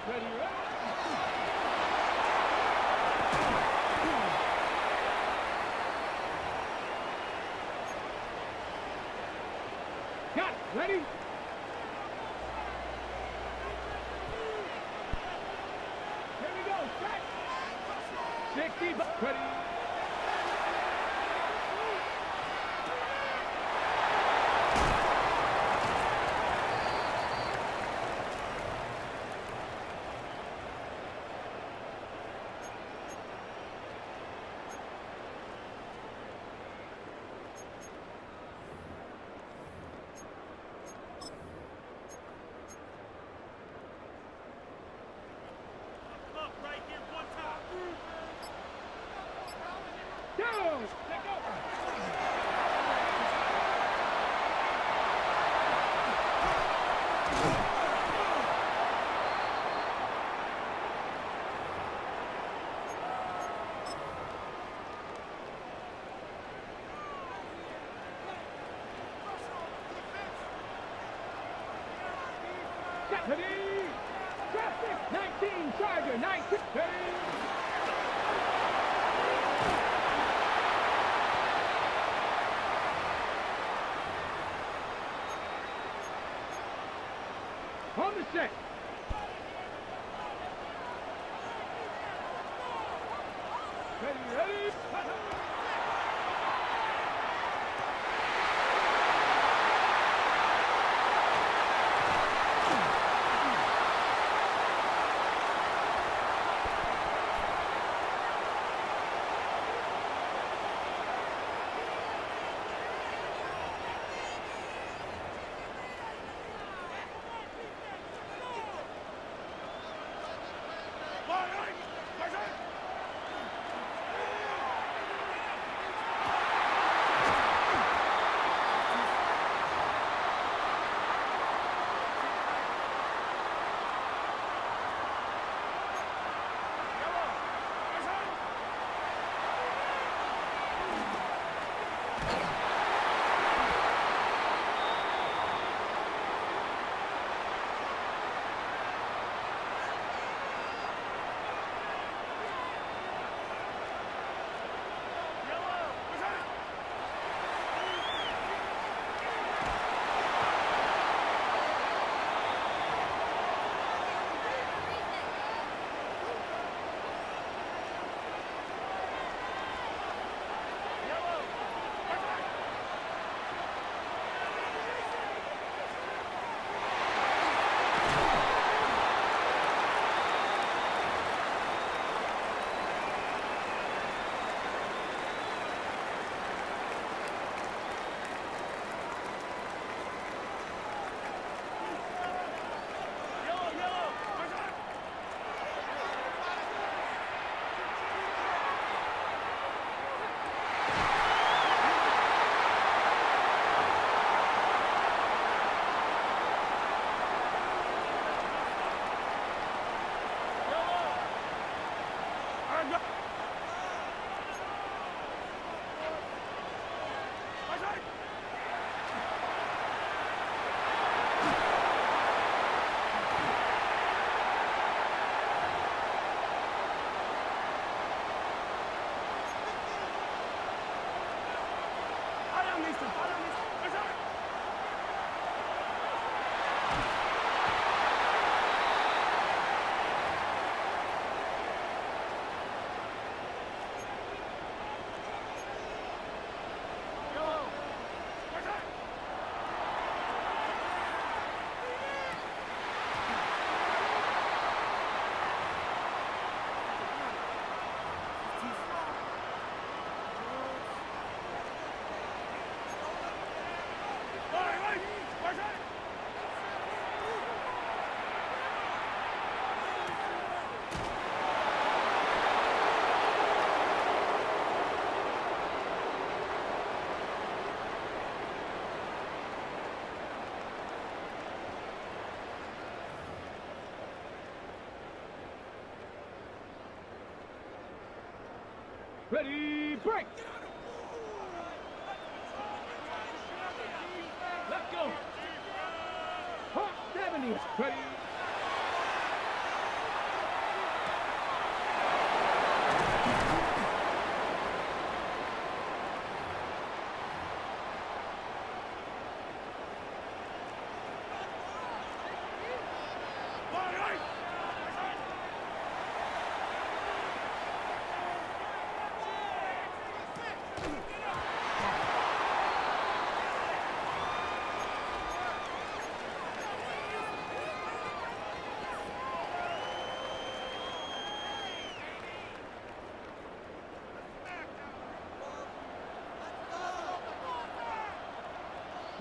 Ready, got it. Ready? Here we go. Set. 60. Ready? Ready? Traffic. 19, Charger. 19. Ready? On the set. Ready? Ready, break! Let's go! Hot 70, ready!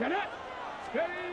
Get it! Steady!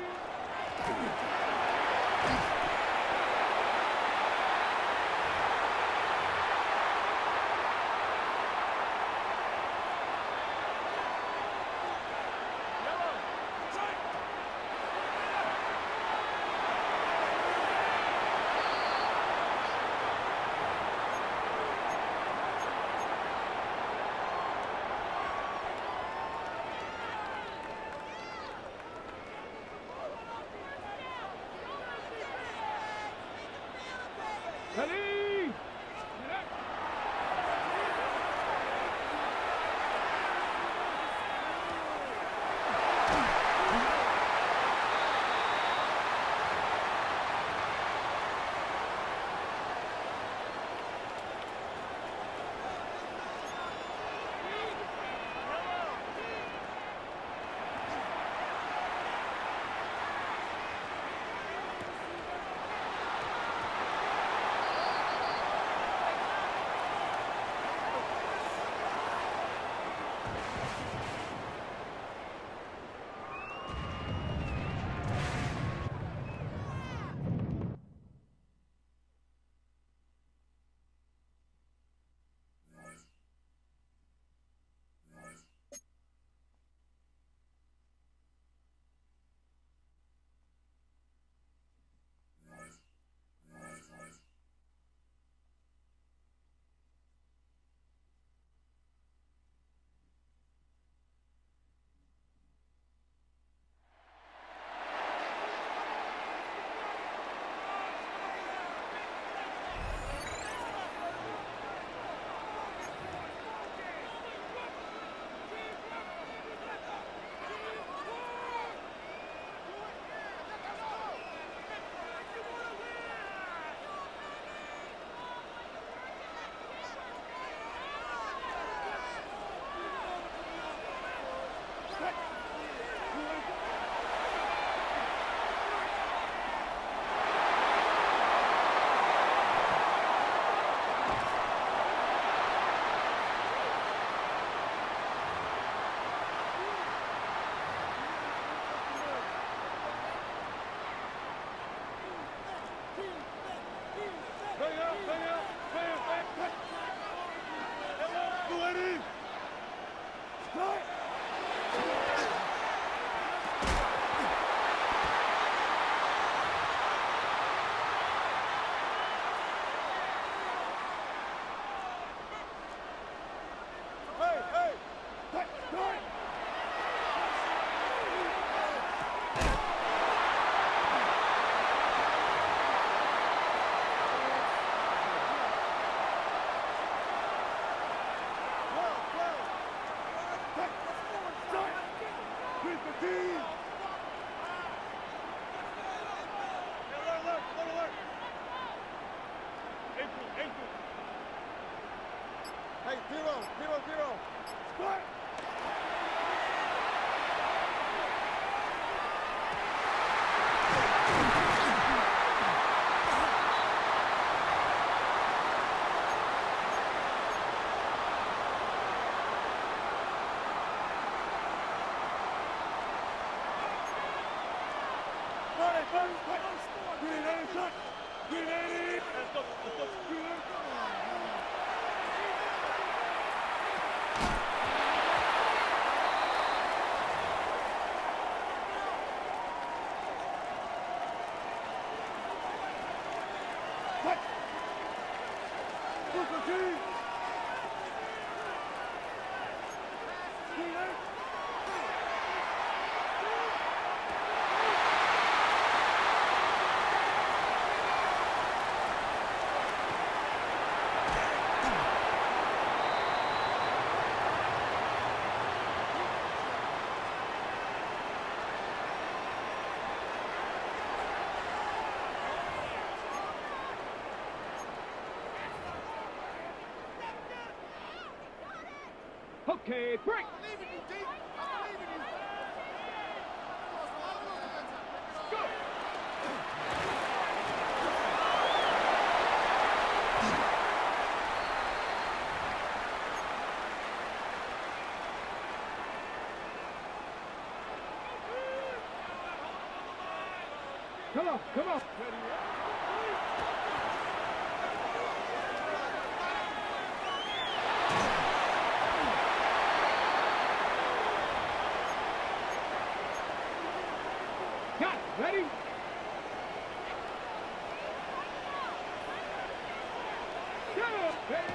Okay, break. Go. Come on, come on. Got it. Ready? Go. Ready?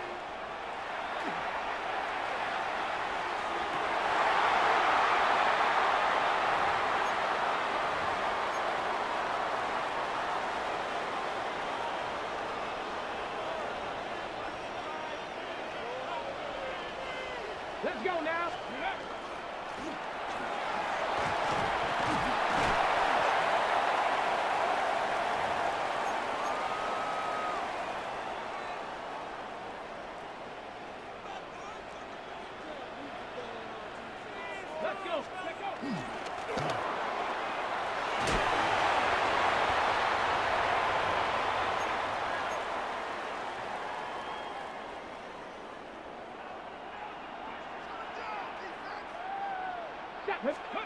Let's go now. Let's go. Let's go. Shot. Let's go.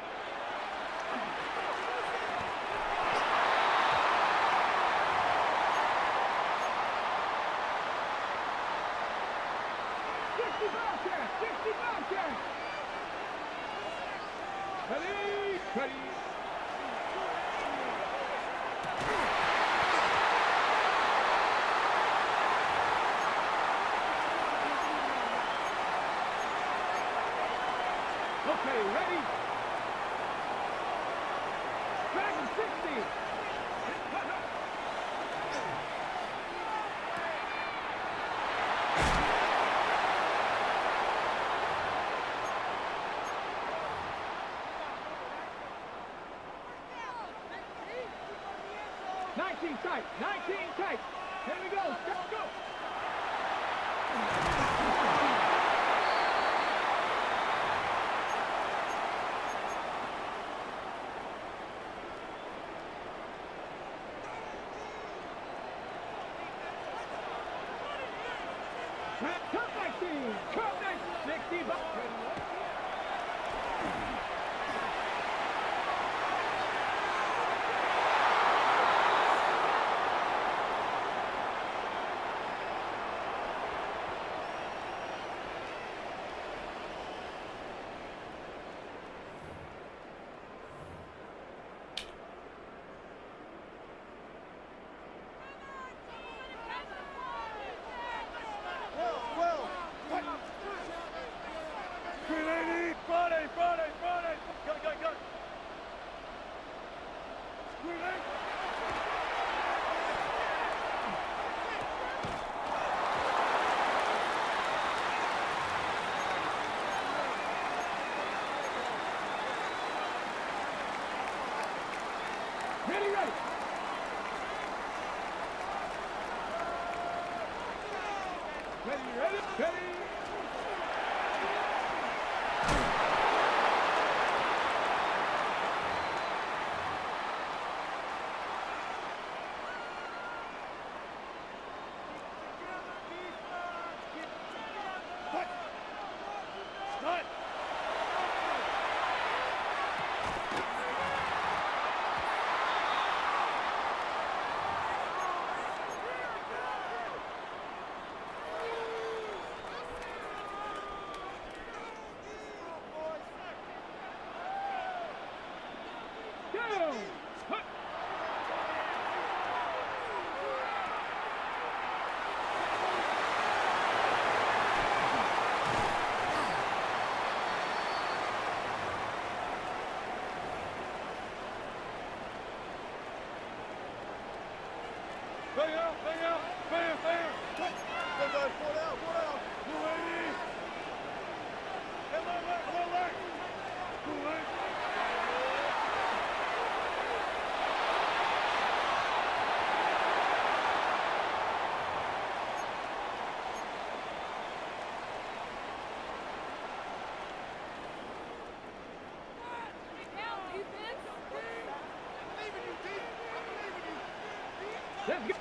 Ready? Ready? Okay, ready? Dragon 60. 19 tight, 19 tight. Here we go, let's go. Cut 19, cut 19, 60 bucks. Ready, ready. Ready, ready, ready. down. Hut. Bang out, bang out, bam, bam. Go, guys, pull out, pull out. Move, lady. Hey, look, come on, Lurks. Move, lady. Let's go.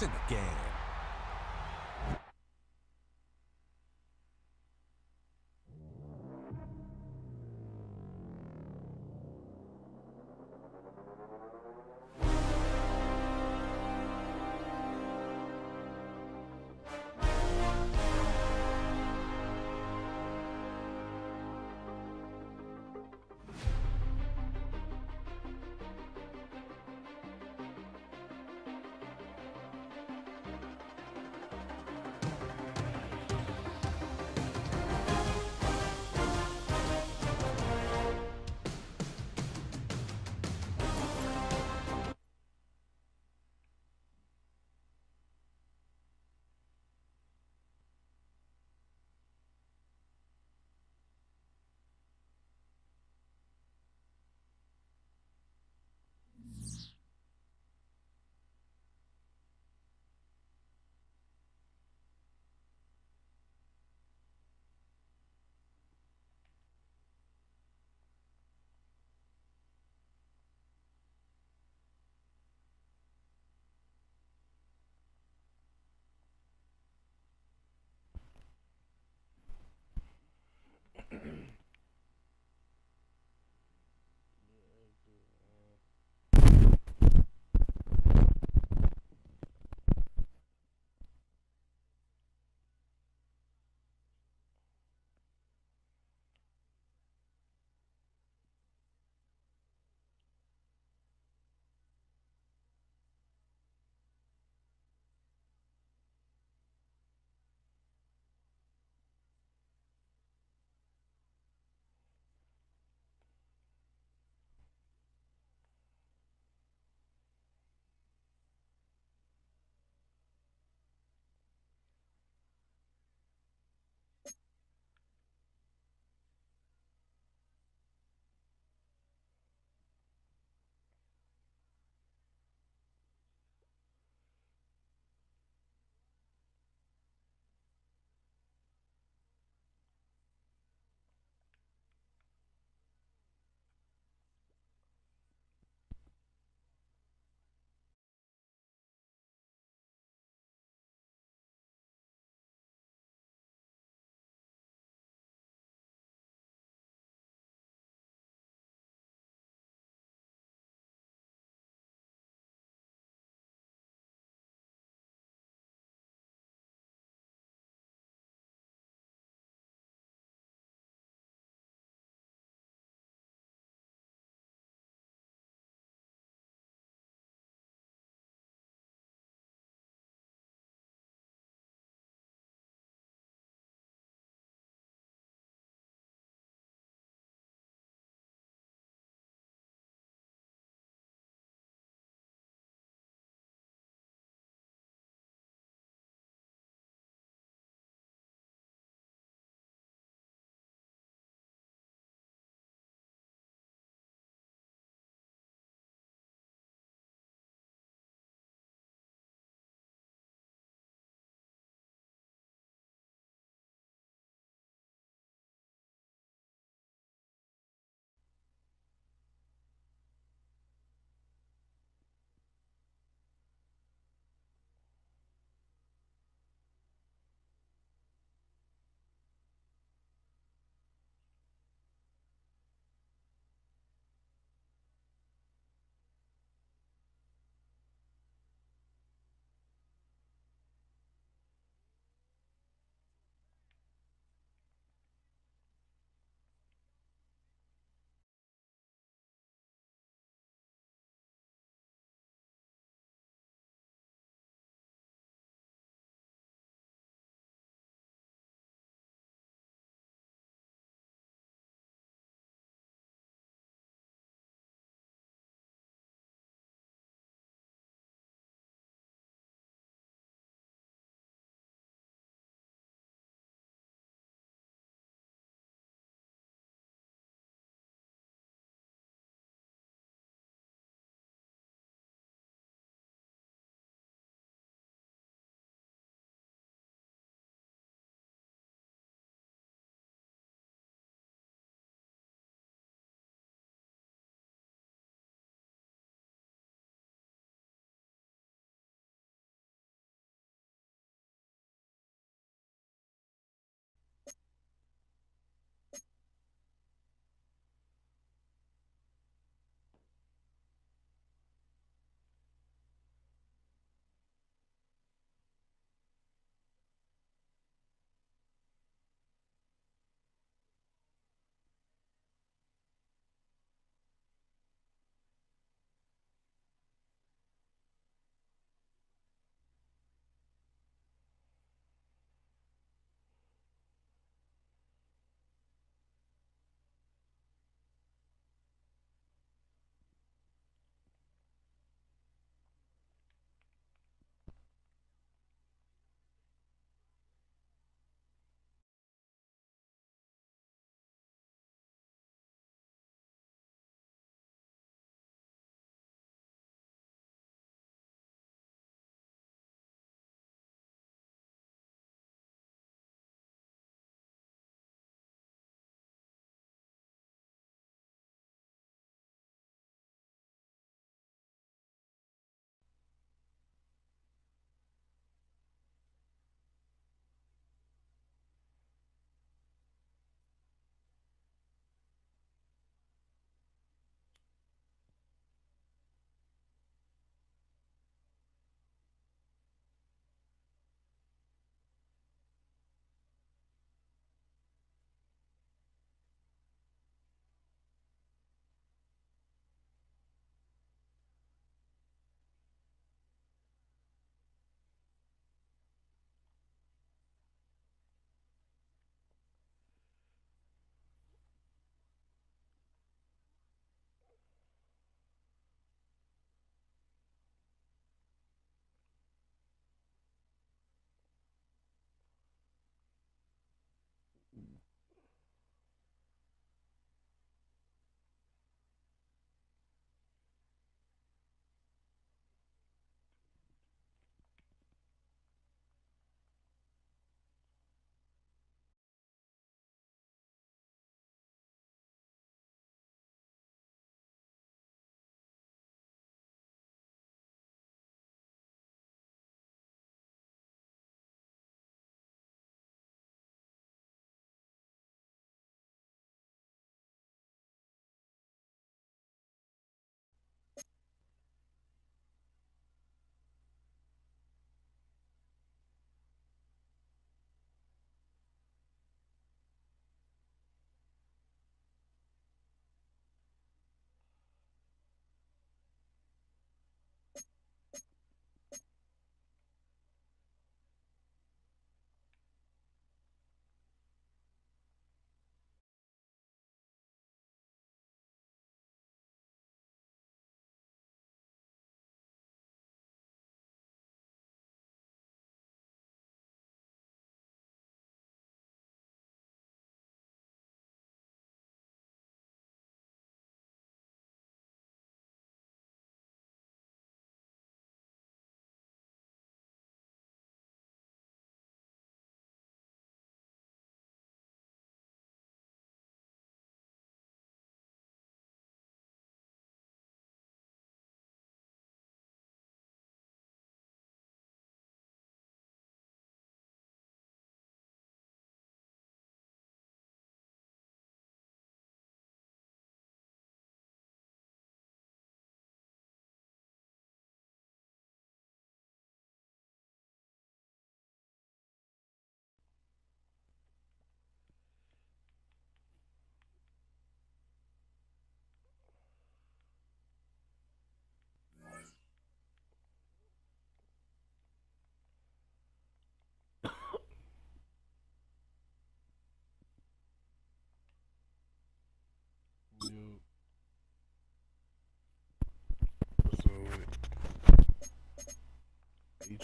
It's in the game.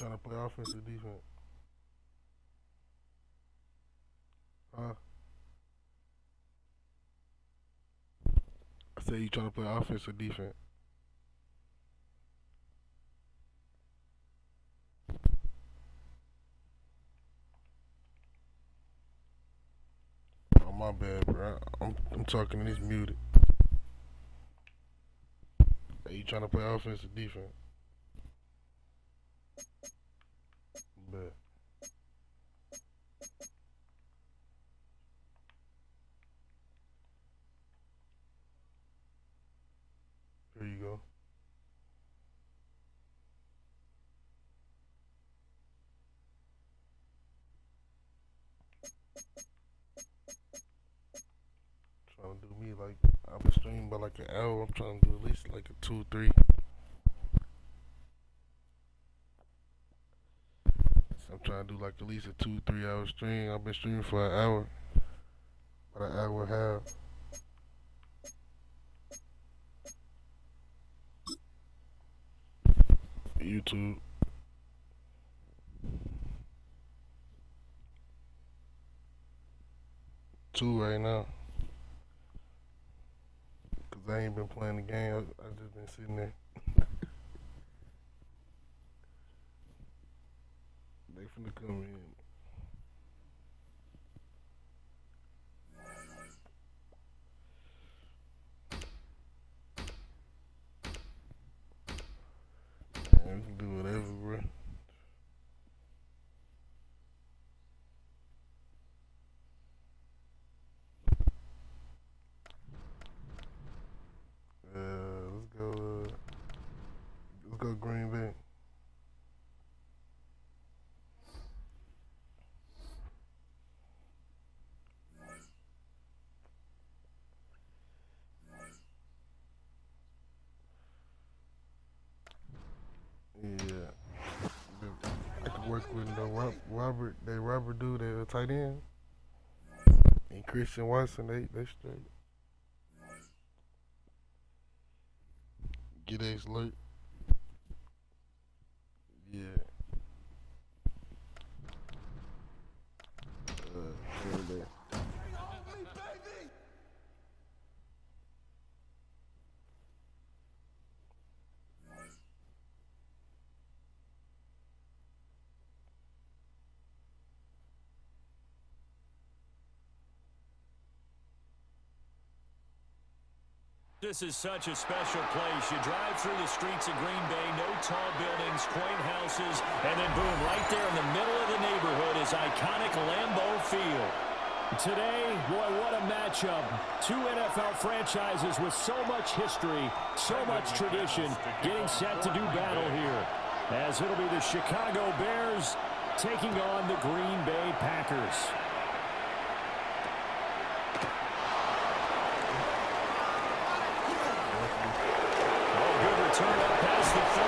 trying to play offense or defense? Huh? I said you trying to play offense or defense? Oh, my bad, bro. I'm talking and it's muted. Hey, you trying to play offense or defense? Bet. Here you go. Trying to do me like I've been streaming by like an hour. I'm trying to do at least like a 2-3. I'm trying to do like at least a 2-3 hour stream. I've been streaming for an hour, about an hour and a half. YouTube. Two right now. Cause I ain't been playing the game. I just been sitting there. They finna come in. Man, we can do whatever, bro. Let's go Green Bay. Yeah. I could work with Robert dude, the tight end. And Christian Watson, they straight. GetxLurked. Yeah. Green Bay. This is such a special place. You drive through the streets of Green Bay, no tall buildings, quaint houses, and then boom, right there in the middle of the neighborhood is iconic Lambeau Field. Today, boy, what a matchup. Two NFL franchises with so much history, so much tradition, getting set to do battle here. As it'll be the Chicago Bears taking on the Green Bay Packers. Turn up past the 30.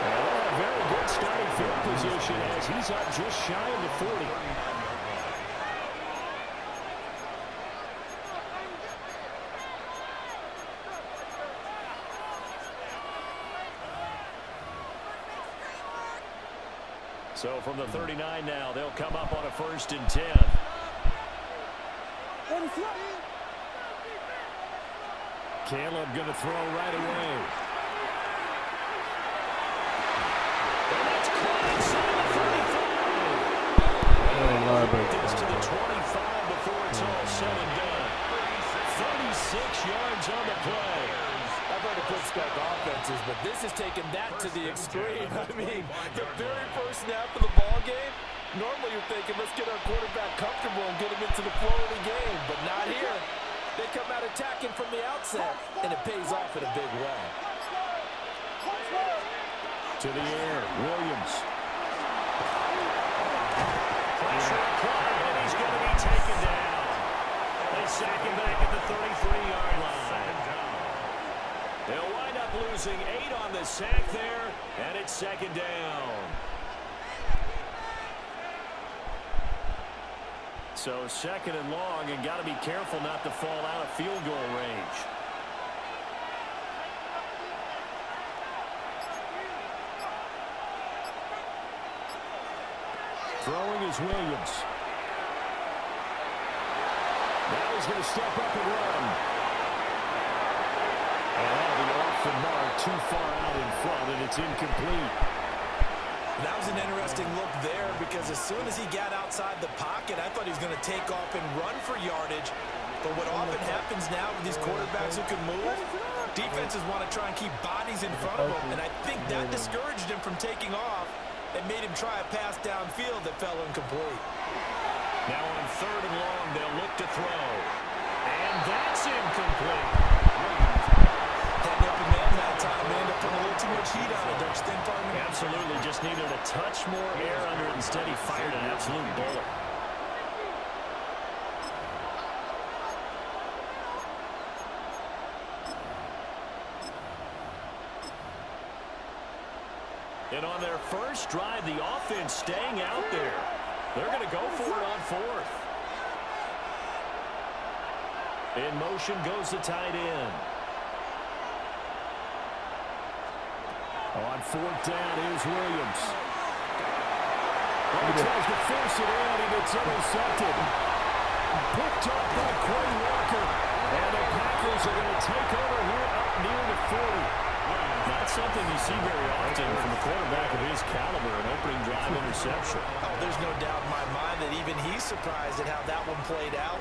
And a very good starting field position as he's up just shy of the 40. So from the 39 now, they'll come up on a 1st and 10. Caleb going to throw right away. And that's caught inside the 35. Gets to the 25 before it's all said and done. 36 yards on the play. I've heard of quick-start offenses, but this is taking that to the extreme. I mean, the very first snap of the ball game, normally you're thinking, let's get our quarterback comfortable and get him into the flow of the game, but not here. They come out attacking from the outset, and it pays off in a big way. To the air, Williams. Pressure applied, and he's going to be taken down. They sack him back at the 33-yard line. They'll wind up losing 8 on the sack there, and it's 2nd down. So 2nd and long, and got to be careful not to fall out of field goal range. Throwing is Williams. Now he's going to step up and run. And that'll be off the mark, too far out in front, and it's incomplete. That was an interesting look there because as soon as he got outside the pocket, I thought he was going to take off and run for yardage. But what often happens now with these quarterbacks who can move, defenses want to try and keep bodies in front of them, and I think that discouraged him from taking off and made him try a pass downfield that fell incomplete. Now on 3rd and long, they'll look to throw. And that's incomplete. Heading up and down that time, they end up putting a little too much heat on it, don't you think, partner? Absolutely, just needed a touch more air under it. Instead, he fired an absolute bullet. And on their first drive, the offense staying out there. They're going to go for it on 4th. In motion goes the tight end. On 4th down, here's Williams. He tries to force it in, and it's intercepted. Picked up by Quay Walker. And the Packers are going to take over here up near the 40. Not something you see very often from a quarterback of his caliber, an opening drive interception. Oh, there's no doubt in my mind that even he's surprised at how that one played out.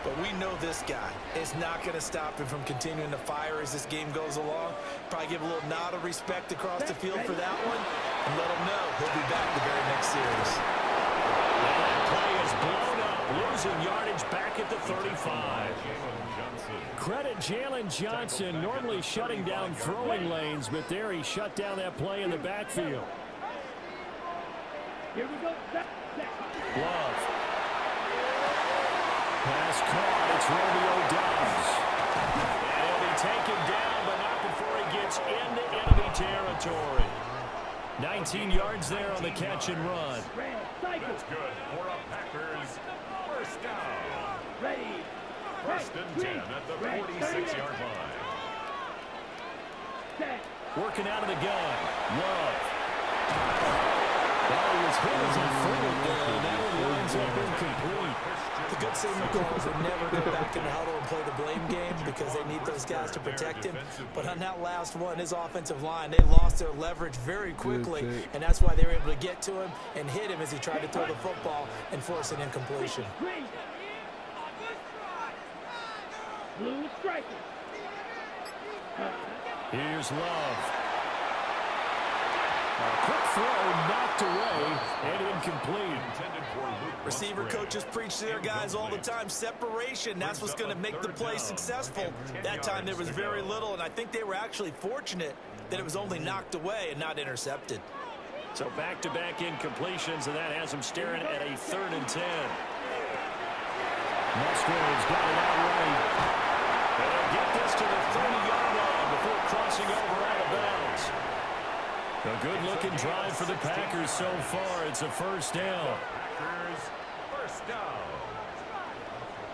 But we know this guy is not going to stop him from continuing to fire as this game goes along. Probably give a little nod of respect across the field for that one and let him know he'll be back the very next series. And that play is blown up, losing yardage back at the 35. Credit Jalen Johnson, normally shutting down throwing lanes, but there he shut down that play in the backfield. Here we go. Love. Pass caught. It's Romeo Doubs. And he'll be taken down, but not before he gets into enemy territory. 19 yards there on the catch and run. That's good for a Packers first down. Ready. 1st and 10 at the 46-yard line. Working out of the gun. Love. Well, he was hit as he threw it there, and that one winds up incomplete. The good signal calls would never go back in the huddle and play the blame game because they need those guys to protect him. But on that last one, his offensive line, they lost their leverage very quickly, and that's why they were able to get to him and hit him as he tried to throw the football and force an incompletion. Blue striker. Here's Love. A quick throw knocked away and incomplete. Receiver coaches preach to their guys all the time. Separation, that's what's going to make the play successful. That time there was very little, and I think they were actually fortunate that it was only knocked away and not intercepted. So back-to-back incompletions, and that has them staring at a 3rd and 10. Musgrave's got it out right. And they'll get this to the 30-yard line before crossing over out of bounds. A good-looking drive for the Packers so far. It's a first down. Packers first down.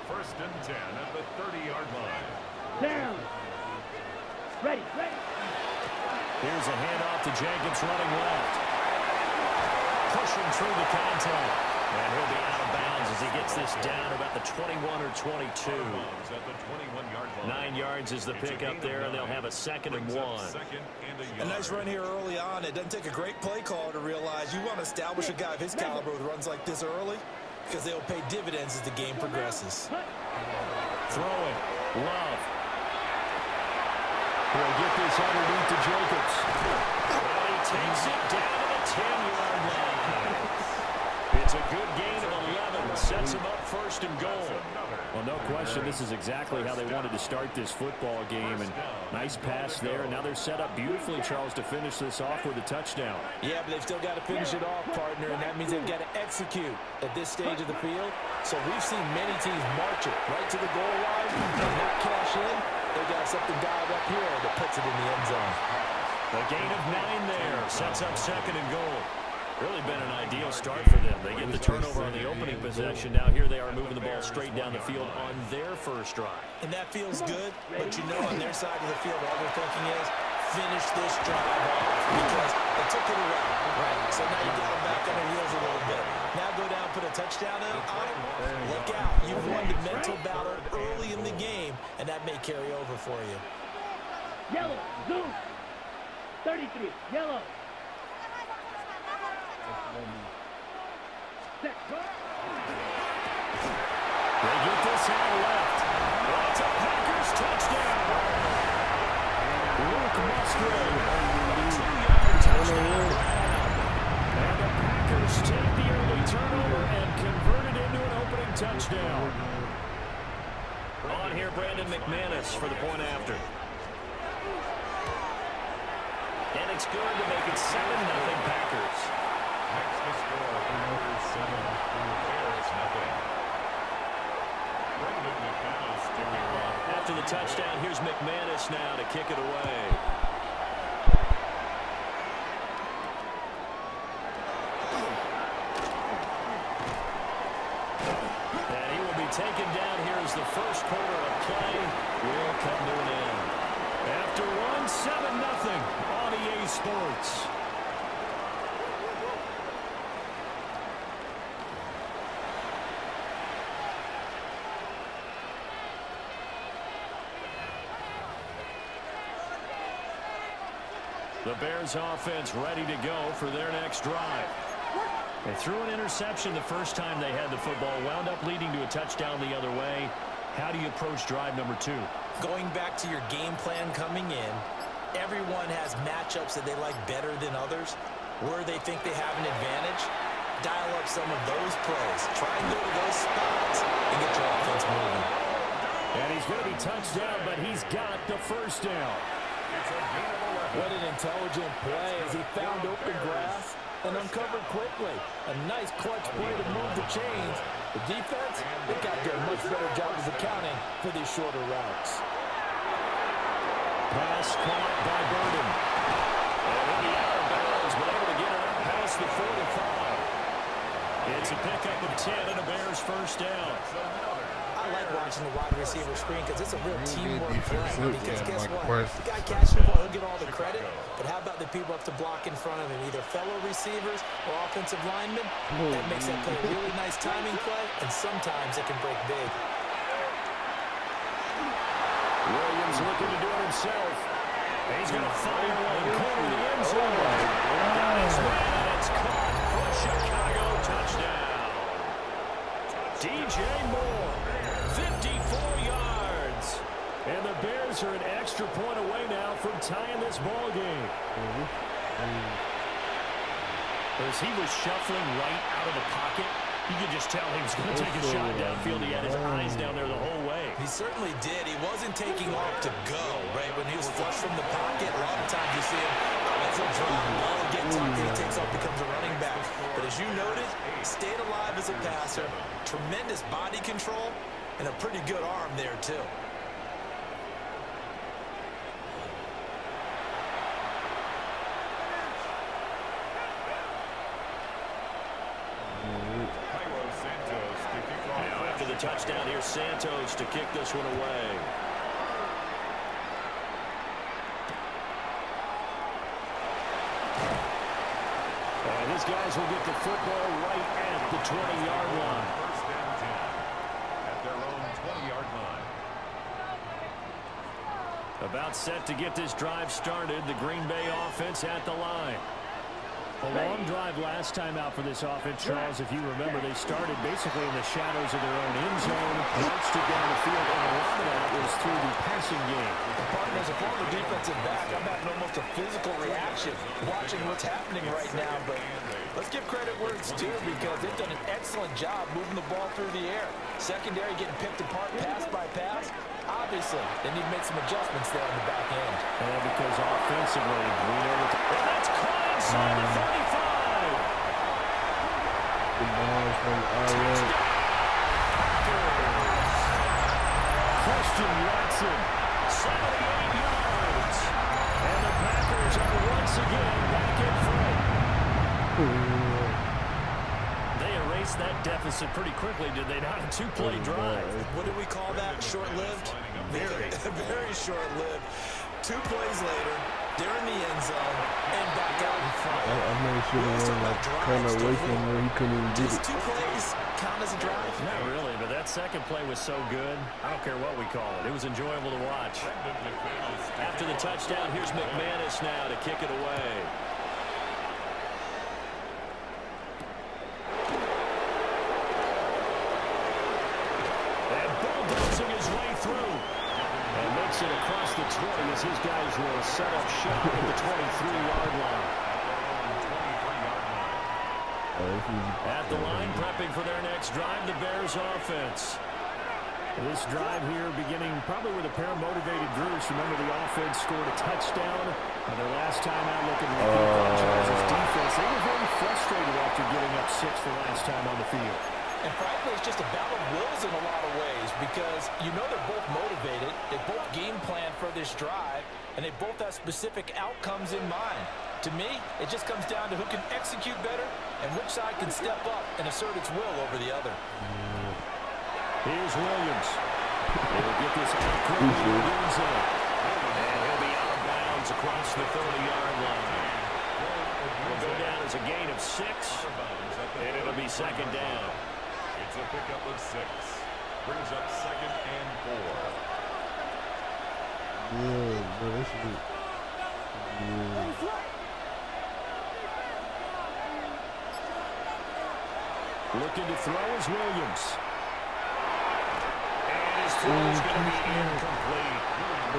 1st and 10 at the 30-yard line. Down. Ready. Here's a handoff to Jenkins running left. Pushing through the contact. And he'll be out of bounds as he gets this down about the 21 or 22. At the 21-yard line. 9 yards is the pickup there, and they'll have a 2nd and 1. A nice run here early on. It doesn't take a great play caller to realize you want to establish a guy of his caliber with runs like this early because they will pay dividends as the game progresses. Throwing. Love. He'll get this underneath to Jacobs. And he takes it down to the 10-yard line. It's a good gain of 11. Sets him up 1st and goal. Well, no question, this is exactly how they wanted to start this football game. And nice pass there. Now they're set up beautifully, Charles, to finish this off with a touchdown. Yeah, but they've still got to finish it off, partner, and that means they've got to execute at this stage of the field. So we've seen many teams march it right to the goal line and not cash in. They got something dialed up here that puts it in the end zone. A gain of 9 there. Sets up 2nd and goal. Really been an ideal start for them. They get the turnover on the opening possession. Now here they are moving the ball straight down the field on their first drive. And that feels good, but you know on their side of the field all they're thinking is finish this drive off because they took it around, right? So now you got them back on their heels a little bit. Now go down, put a touchdown on them. Look out. You've won the mental battle early in the game, and that may carry over for you. Yellow, zoom. 33, yellow. Set, go. They get this out left. It's a Packers touchdown. Luke Musgrave, 2-yard touchdown. And the Packers take the early turnover and convert it into an opening touchdown. On here, Brandon McManus for the point after. And it's good to make it 7-0 Packers. Next to score, Bears 7, Bears nothing. Brandon McManus to After the touchdown, here's McManus now to kick it away. And he will be taken down here as the first quarter of play will come to an end. After one, 7-0 on EA Sports. The Bears offense ready to go for their next drive. They threw an interception the first time they had the football, wound up leading to a touchdown the other way. How do you approach drive number 2? Going back to your game plan coming in, everyone has matchups that they like better than others. Where they think they have an advantage, dial up some of those plays. Try and go to those spots and get your offense moving. And he's going to be touched down, but he's got the first down. What an intelligent play as he found open grass and uncovered quickly. A nice clutch play to move the chains. The defense, they got to do a much better job of accounting for these shorter routes. Pass caught by Burden. And in the out of bounds, but able to get it up past the 45. It's a pickup of 10 and a Bears first down. I like watching the wide receiver screen because it's a real teamwork play. Because guess what? The guy catching the ball, he'll get all the credit. But how about the people up to block in front of him, either fellow receivers or offensive linemen? That makes that play a really nice timing play, and sometimes it can break big. Williams looking to do it himself. He's going to fire one corner of the end zone. Got his man. It's caught for a Chicago touchdown. DJ Moore, 54 yards. And the Bears are an extra point away now from tying this ball game. As he was shuffling right out of the pocket, you could just tell he was going to take a shot downfield. He had his eyes down there the whole way. He certainly did. He wasn't taking off to go, right? When he was flush from the pocket, a lot of times you see him as a drop ball get tucked and he takes off, becomes a running back. But as you noted, stayed alive as a passer, tremendous body control, and a pretty good arm there, too. Now after the touchdown, here's Santos to kick this one away. And his guys will get the football right at the 20-yard line. First and 10 at their own 20-yard line. About set to get this drive started. The Green Bay offense at the line. A long drive last time out for this offense, Charles. If you remember, they started basically in the shadows of their own end zone, marched it down the field, and a lot of that was through the passing game. As a former defensive back, I'm having almost a physical reaction watching what's happening right now. But let's give credit where it's due because they've done an excellent job moving the ball through the air. Secondary getting picked apart pass by pass. Obviously, they need to make some adjustments there on the back end. And because offensively, we know that. And that's caught inside the 35. The ball from Christian Watson, 78 yards. And the Packers are once again back in front. They erased that deficit pretty quickly, did they not? A two-play drive. What do we call that? Short-lived? Very short-lived. 2 plays later, They're in the end zone and back out in front. I made sure the one like kind of away from where he couldn't even get Just it. 2 plays count as a drive? Not really, but that second play was so good. I don't care what we call it. It was enjoyable to watch. After the touchdown, here's McManus now to kick it away. And bulldozing his way through. And makes it across the 20 as his guys will set up shop at the 23-yard line. At the line, prepping for their next drive, the Bears offense. This drive here beginning probably with a pair of motivated groups. Remember, the offense scored a touchdown. Their last time out looking at the franchise's defense. They were very frustrated after giving up 6 the last time on the field. And frankly, it's just a battle of wills in a lot of ways because you know they're both motivated, they both game plan for this drive, and they both have specific outcomes in mind. To me, it just comes down to who can execute better and which side can step up and assert its will over the other. Here's Williams. He'll get this out quickly to the end zone. And he'll be out of bounds across the 30-yard line. Will go down as a gain of 6, and it'll be second down. It's a pickup of 6. Brings up 2nd and 4. Yeah, bro, this is it. Yeah. Looking to throw is Williams. And his throw is going to be incomplete. To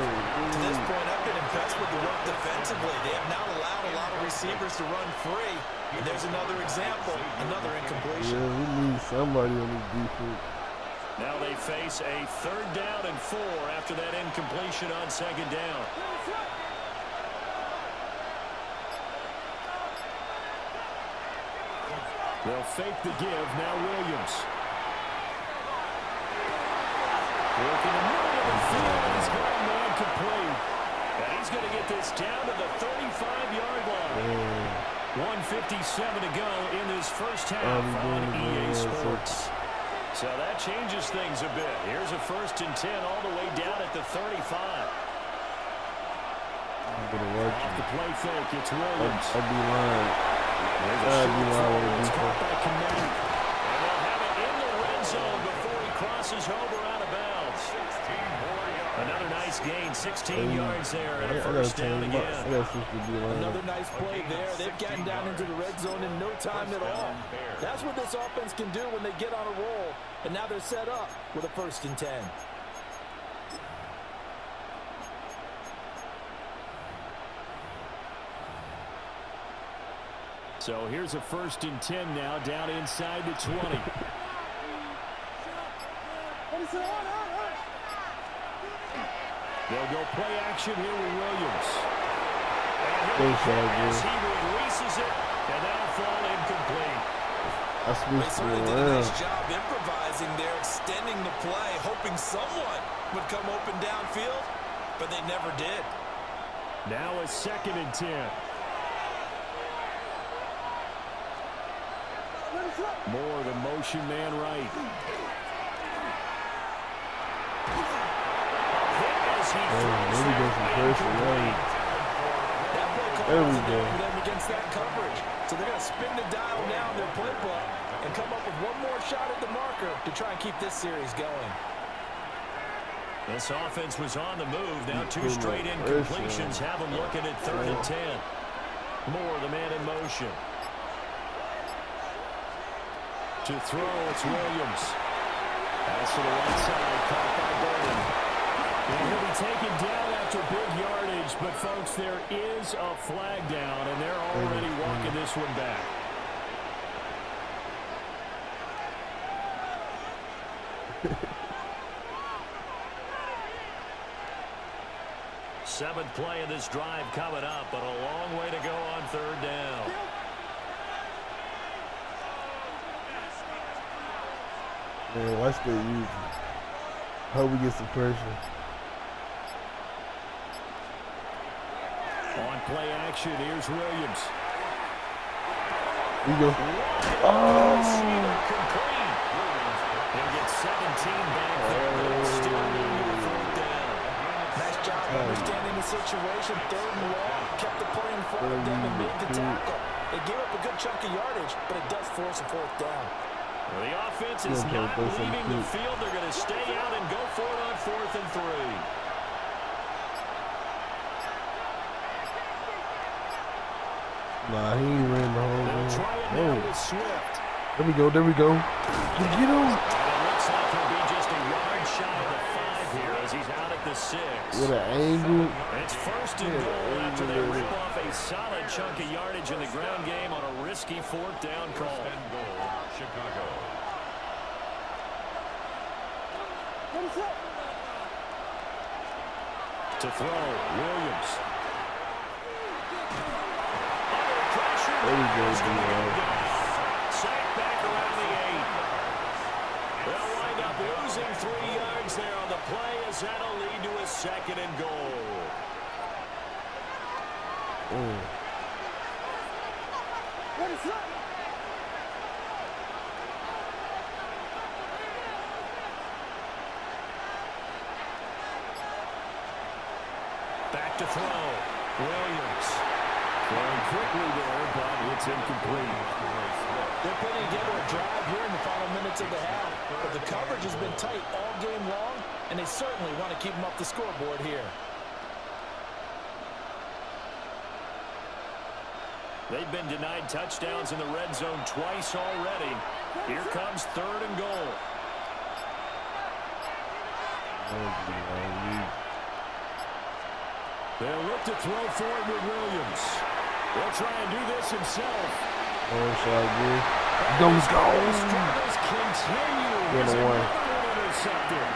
this point, I've been impressed with the work defensively. They have not allowed a lot of receivers to run free. And there's another example, another incompletion. Yeah, we need somebody on this defense. Now they face a 3rd down and 4 after that incompletion on 2nd down. They'll fake the give. Now Williams. Working the middle of the field. He's going man complete. And he's going to get this down to the 35-yard line. 1:57 to go in this first half on EA Sports. So that changes things a bit. Here's a 1st and 10 all the way down at the 35. Off the play fake, it's Williams. I'll be lying. There's a short it's caught by Kennedy. And they'll have it in the red zone before he crosses over out of bounds. Another nice gain, 16 yards there, and a 1st down again. Another nice play there. They've gotten down into the red zone in no time at all. That's what this offense can do when they get on a roll. And now they're set up with a 1st and 10. So here's a 1st and 10 now, down inside the 20. They'll go play action here with Williams. And he releases it, and that'll fall incomplete. They certainly did a nice job improvising there, extending the play, hoping someone would come open downfield, but they never did. Now a 2nd and 10. More the motion man right. There we go, some pressure, right? There we go. Them against that coverage. So they're going to spin the dial down their playbook and come up with one more shot at the marker to try and keep this series going. This offense was on the move. Now 2 straight incompletions have them looking at 3rd and 10. More the man in motion. To throw, it's Williams. Pass to the right side, caught by Burden. And he'll be taken down after big yardage, but folks, there is a flag down, and they're already walking this one back. Seventh play of this drive coming up, but a long way to go on 3rd down. Man, watch that use. Hope we get some pressure. On play action, here's Williams. We go. Complete. He'll get 17 back there, but it's still 4th down. Nice job Understanding the situation, 3rd and long, kept the play in front of them and made the tackle. They gave up a good chunk of yardage, but it does force a 4th down. Well, the offense is not leaving the field. They're going to stay out and go for it on 4th and 3. Nah, he ain't ran the whole They'll game. try it now with Swift. There we go, there we go. Get him. And it looks like he'll be just a yard shy of the 5 here as he's out at the 6. With an angle. It's 1st and goal after they rip off a solid chunk of yardage in the ground game on a risky 4th down call. 1st and goal, Chicago. To throw, Williams. Under pressure. There we go, D-line. Sacked back around the 8. They'll wind up losing 3 yards there on the play as that'll lead to a 2nd and goal. Back to throw. Williams. Throwing quickly there, but it's incomplete. They're putting together a drive here in the final minutes of the half, but the coverage has been tight all game long, and they certainly want to keep them up the scoreboard here. They've been denied touchdowns in the red zone twice already. Here comes 3rd and goal. They'll look to throw for it with Williams. They'll try and do this himself. Oh, shot good. Those goals. Struggles continue. Get one. Intercepted.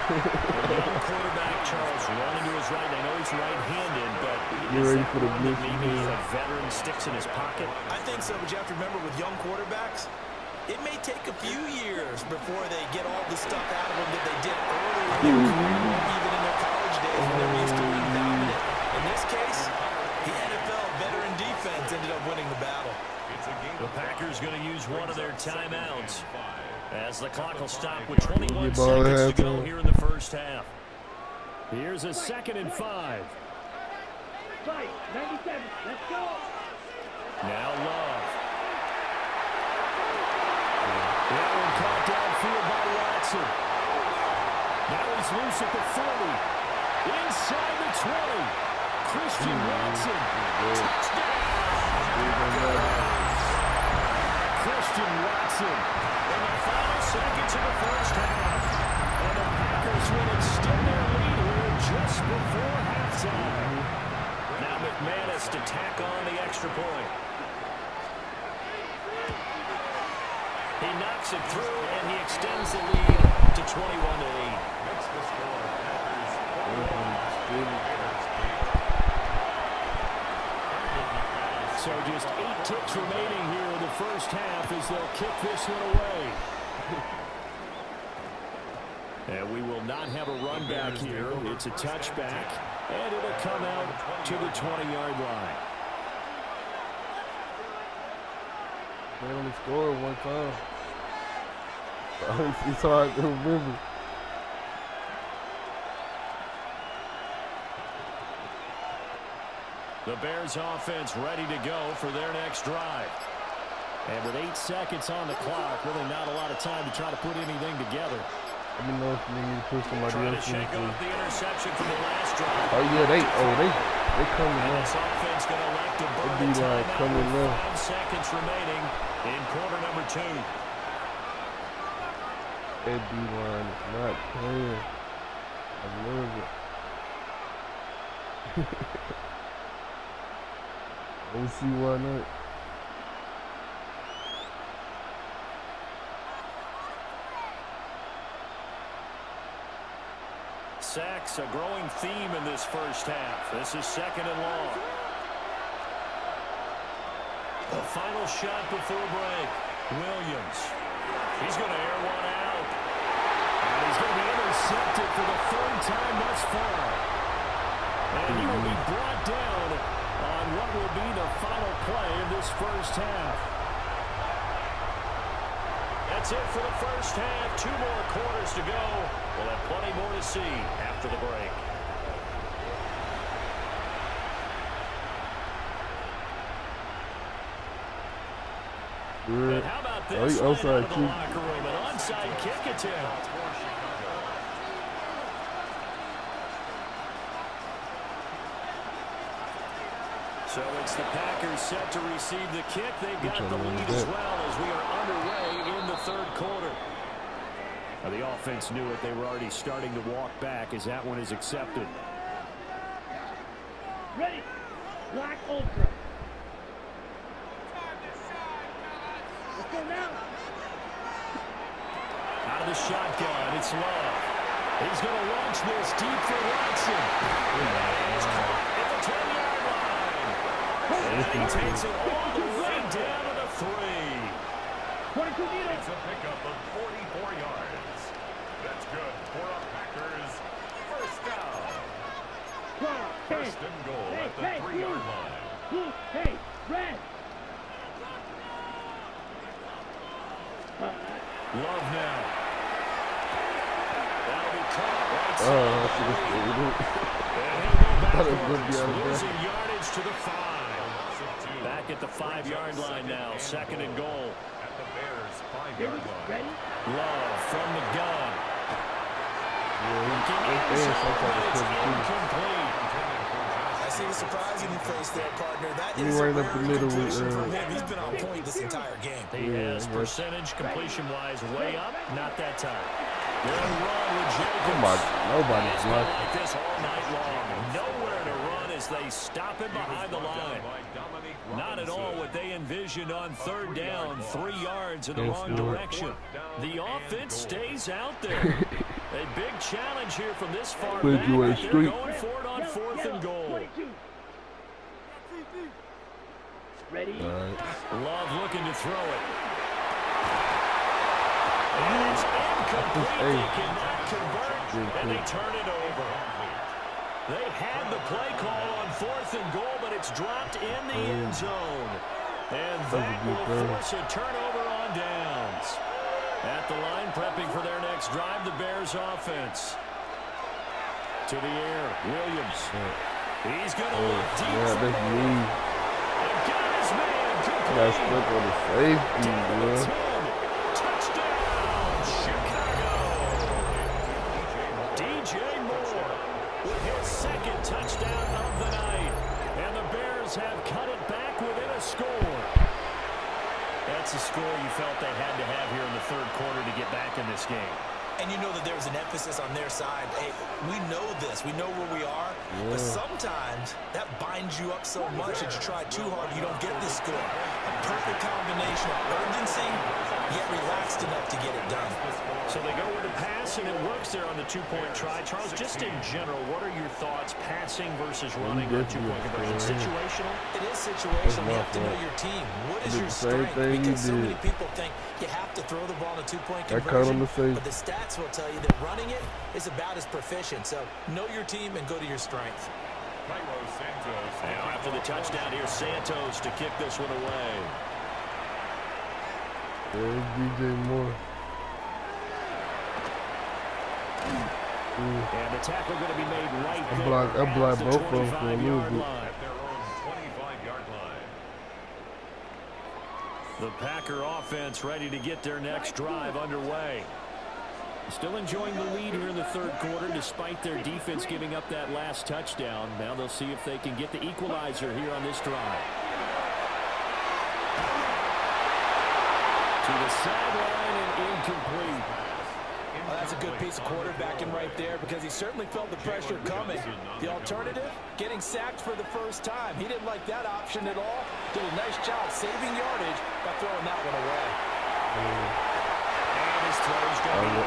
The young quarterback, Charles, running to his right. I know he's right-handed, but You ready for the blitz? maybe a veteran sticks in his pocket. I think so, but you have to remember with young quarterbacks, it may take a few years before they get all the stuff out of them that they did early in their career, even in their college days when they're used to being dominant. In this case, the NFL veteran defense ended up winning the battle. The Packers going to use one of their timeouts as the clock will stop with 21 ball seconds to go halftime. here in the first half. Here's a 2nd and 5. Fight, 97, let's go. Now Love. That one caught downfield by Watson. Now he's loose at the 40. Inside the 20. Christian Watson. Touchdown. Christian Watson in the final seconds of the first half. And the Packers will extend their lead here just before halftime. Now McManus to tack on the extra point. He knocks it through, and he extends the lead to 21-8. That's the score. So just 8 ticks remaining here in the first half as they'll kick this one away. And we will not have a run back here. It's a touchback, and it'll come out to the 20-yard line. They only scored one time. It's hard to remember. The Bears offense ready to go for their next drive. And with 8 seconds on the clock, really not a lot of time to try to put anything together. Let me know if you need to put somebody Trying to else in shake the off the interception from the last drive. Oh yeah, they coming And now. this offense going to elect to burn They the be like timeout coming with now. 5 seconds remaining in quarter number 2. That D-line is not playing. I love it. Let me see why not. Sacks, a growing theme in this first half. This is 2nd and long. The final shot before break. Williams. He's going to air one out. And he's going to be intercepted for the 3rd time thus far. And he will be brought down on what will be the final play of this first half. That's it for the first half. 2 more quarters to go. We'll have plenty more to see after the break. And how about this? Out of the locker room, an onside kick attempt. So it's the Packers set to receive the kick. They've got the lead as well as we are underway in the third quarter. Now the offense knew it. They were already starting to walk back as that one is accepted. Ready. Black Ultra. Let's go now. Out of the shotgun, it's Love. He's going to launch this deep for Watson. He's caught at the 10-yard line. And he takes it all the way down to the 3. It's a pickup of 44 yards. That's good for a Packers first down. First and goal at the 3-yard line. Blue, hey, red. Love now. That'll be caught right Oh, side. I see this thing. And he'll go Thought it was gonna be backwards, out of losing bounds. yardage to the 5. Back at the 5-yard line now, second and goal. At the Bears' 5-yard line. Ready? Love from the gun. Yeah, It's incomplete. I see the surprise in your face there, partner. That He is a right up rare the middle with, completion from him. He's been on point this entire game. He has percentage completion-wise way up. Not that time. Good run with Jacobs. Nobody's It's been blocking. like this all night long. Nowhere to run as they stop him behind the line. Not at all what they envisioned on third down. 3 yards in the wrong direction. The offense stays out there. A big challenge here from this far Put back. you in They're street. going for it on 4th and goal. 22. Ready? Love looking to throw it. And it's incomplete. They cannot convert, and they turn it over. They had the play call on 4th and goal, but it's dropped in the end zone. And that will force a turnover on downs. At the line, prepping for their next drive, the Bears offense. To the air, Williams. He's going to look deep for that's goal. me. And got his man complete. Got stuck on the safety, Down bro. to 10. Touchdown, Chicago. DJ Moore with his second touchdown of the night. And the Bears have cut it back within a score. That's a score you felt they had to have here in the third quarter to get back in this game. And you know that there's an emphasis on their side. Hey, we know this. We know where we are. But sometimes that binds you up so much that you try too hard, you don't get this score. A perfect combination of urgency, yet relaxed enough to get it done. So they go with the pass, and it works there on the two-point try. Charles, just in general, what are your thoughts passing versus running on two-point conversion? Situational? It is situational. You have to know your team. What is your strength? Because so many people think you have to throw the ball in a two-point conversion, but the stats will tell you that running it is about as proficient. So know your team and go to your strength. Now after the touchdown, here's Santos to kick this one away. There's DJ Moore. And the tackle going to be made right there. I blocked both of them for a little bit. At their own 25-yard line. The Packer offense ready to get their next drive underway. Still enjoying the lead here in the third quarter despite their defense giving up that last touchdown. Now they'll see if they can get the equalizer here on this drive. To the sideline and incomplete. Well, that's a good piece of quarterbacking right there because he certainly felt the pressure coming. The alternative, getting sacked for the first time. He didn't like that option at all. Did a nice job saving yardage by throwing that one away. And his throw's going to be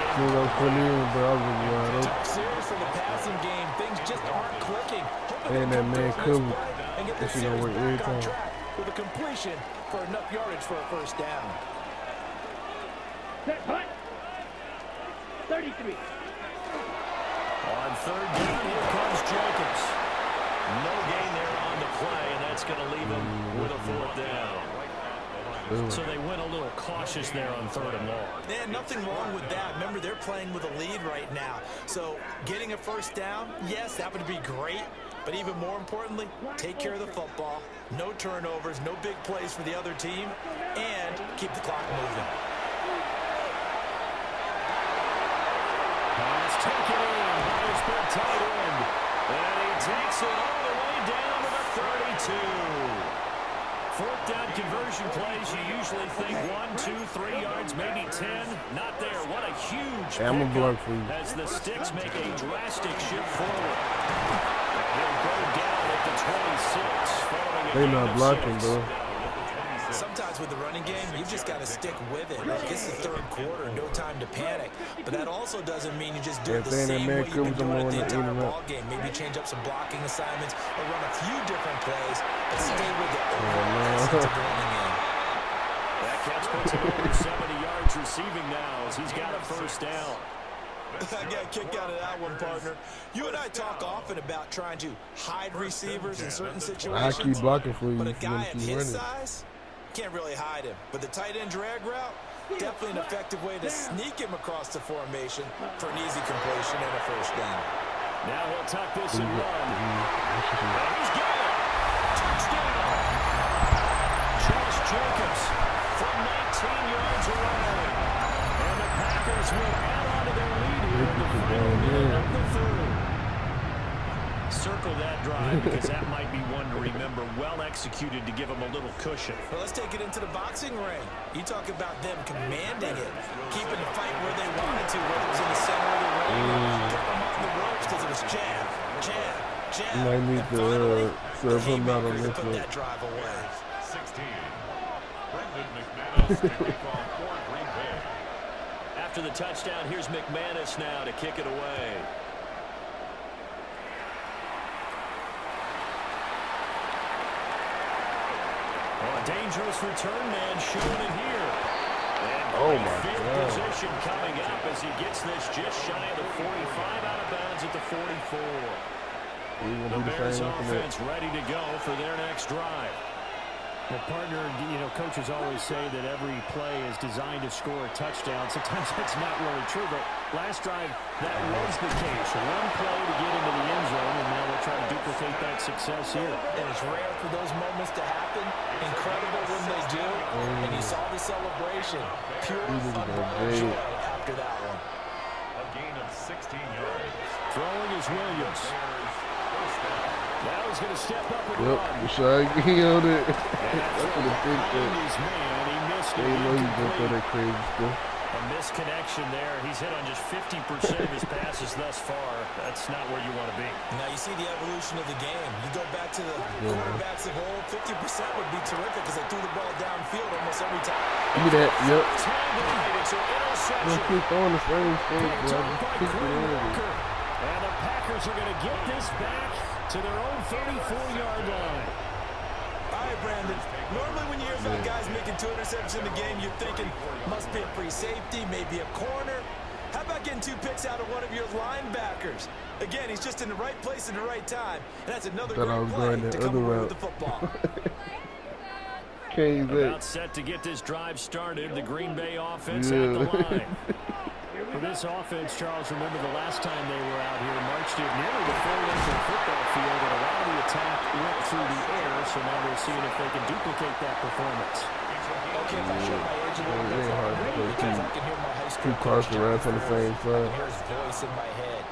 Talk serious for the passing game. Things just aren't clicking. And that man covered. And get the That shit don't work series every back on time. track with a completion for enough yardage for a first down. Set, punt. 33. on third down. Here comes Jacobs. No gain there on the play, and that's going to leave him with a fourth down. So they went a little cautious there on third and long. Yeah, nothing wrong with that. Remember, they're playing with a lead right now. So getting a first down, yes, that would be great. But even more importantly, take care of the football, no turnovers, no big plays for the other team, and keep the clock moving. Pass taken in by his big tight end. And he takes it all the way down to the 32. Fourth down conversion plays, you usually think 1, 2, 3 yards, maybe 10. Not there. What a huge pickup as the Sticks make a drastic shift forward. He'll go down at the 26. They not blocking, bro. Sometimes with the running game, you just got to stick with it. Like, it's the third quarter, no time to panic. But that also doesn't mean you just do it the same way you've been doing it the entire ball game. Maybe change up some blocking assignments or run a few different plays, but stay with the overall essence of the running game. That catch puts him over 70 yards receiving now as he's got a first down. I got a kick out of that one, partner. You and I talk often about trying to hide receivers in certain situations. I keep blocking for you. But a guy of his size, can't really hide him. But the tight end drag route, definitely an effective way to sneak him across the formation for an easy completion and a first down. Now he'll tuck this and run. And he's got it. Touchdown. Josh Jacobs from 19 yards away. And the Packers will add on to their lead here in the final minute of the third. Circle that drive because that might be one to remember. Well executed to give them a little cushion. Well, let's take it into the boxing ring. You talk about them commanding it, keeping the fight where they wanted to, whether it was in the center of the ring, kept them on the ropes because it was jab, jab, jab. You might need to serve him out on this one. That drive away. 16. Brendan McManus to kick off for Green Bay. After the touchdown, here's McManus now to kick it away. A dangerous return man showing it here. And field position coming up as he gets this just shy of the 45, out of bounds at the 44. The Bears offense ready to go for their next drive. Well, partner, you know, coaches always say that every play is designed to score a touchdown. Sometimes that's not really true, but last drive, that was the case. One play to get into the end zone, and now they'll try to duplicate that success here. And it's rare for those moments to happen. Incredible when they do. And you saw the celebration. Pure unbridled joy after that one. A gain of 16 yards. Throwing is Williams. Now he's going to step up and Yep, run. he on it. That's what I think that. Man, he missed They know he's going to throw that crazy stuff. A misconnection there. He's hit on just 50% of his passes thus far. That's not where you want to be. Now you see the evolution of the game. You go back to the quarterbacks of old, 50% would be terrific because they threw the ball downfield almost every time. Look at that, yep. It's an interception. Don't keep throwing the same thing, Picked bro. up by Keep it Green in. Walker. And the Packers are going to get this back to their own 34-yard line. All right, Brandon. Normally when you hear about guys making 2 interceptions in the game, you're thinking must be a free safety, maybe a corner. How about getting 2 picks out of one of your linebackers? Again, he's just in the right place at the right time. And that's another great play to come away with the football. About set to get this drive started. The Green Bay offense at the line. For this offense, Charles, remember the last time they were out here, marched it nearly the full length of the football field, and a lot of the attack went through the air, so now they're seeing if they can duplicate that performance. Okay, if I show my age a little bit, because I can hear my high school Two cars around on the same I side. can hear his voice in my head.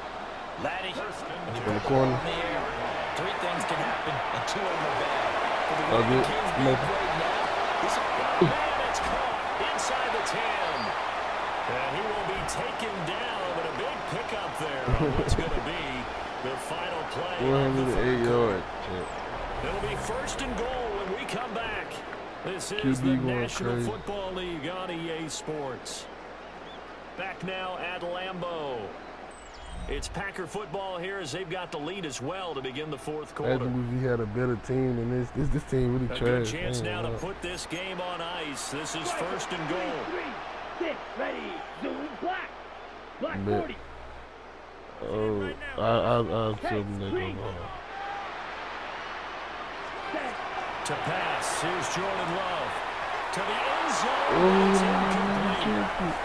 Laddie, when you In the put corner. in the air, 3 things can happen, and 2 of them are bad. For the Oh, way the good. Kings being No. played now, this is And it's caught inside the 10. And he will be taken down, but a big pickup there on what's going to be the final play. of the 108 fourth quarter. yards. It'll be 1st and goal when we come back. This is QB the going National crazy. Football League on EA Sports. Back now at Lambeau. It's Packer football here as they've got the lead as well to begin the fourth quarter. Imagine if we had a better team than this. This team really A trash. good chance Man, now to wow. put this game on ice. This is 1st and goal. 3, 6, ready, zoom, black. Black Bet. 40. Oh, I'll tell them they go Set. To pass, here's Jordan Love. To the end zone. Oh, It's incomplete.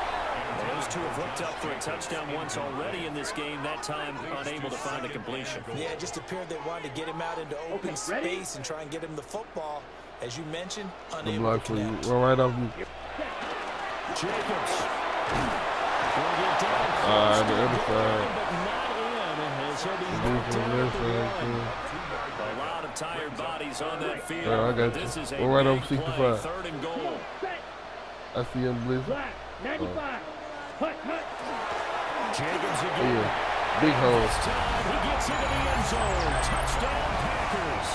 Well, those two have hooked up for a touchdown once already in this game, that time unable to find the completion. Yeah, it just appeared they wanted to get him out into open space and try and get him the football. As you mentioned, unable to connect. Well, right off you. Jacobs. The other side. A lot of tired bodies on that field. Yeah, I got this you. is a We're right over big 65. play, 3rd and goal. I see him blitz. 95. Hut. Jacobs again. Yeah, big hole. This time he gets into the end zone. Touchdown, Packers.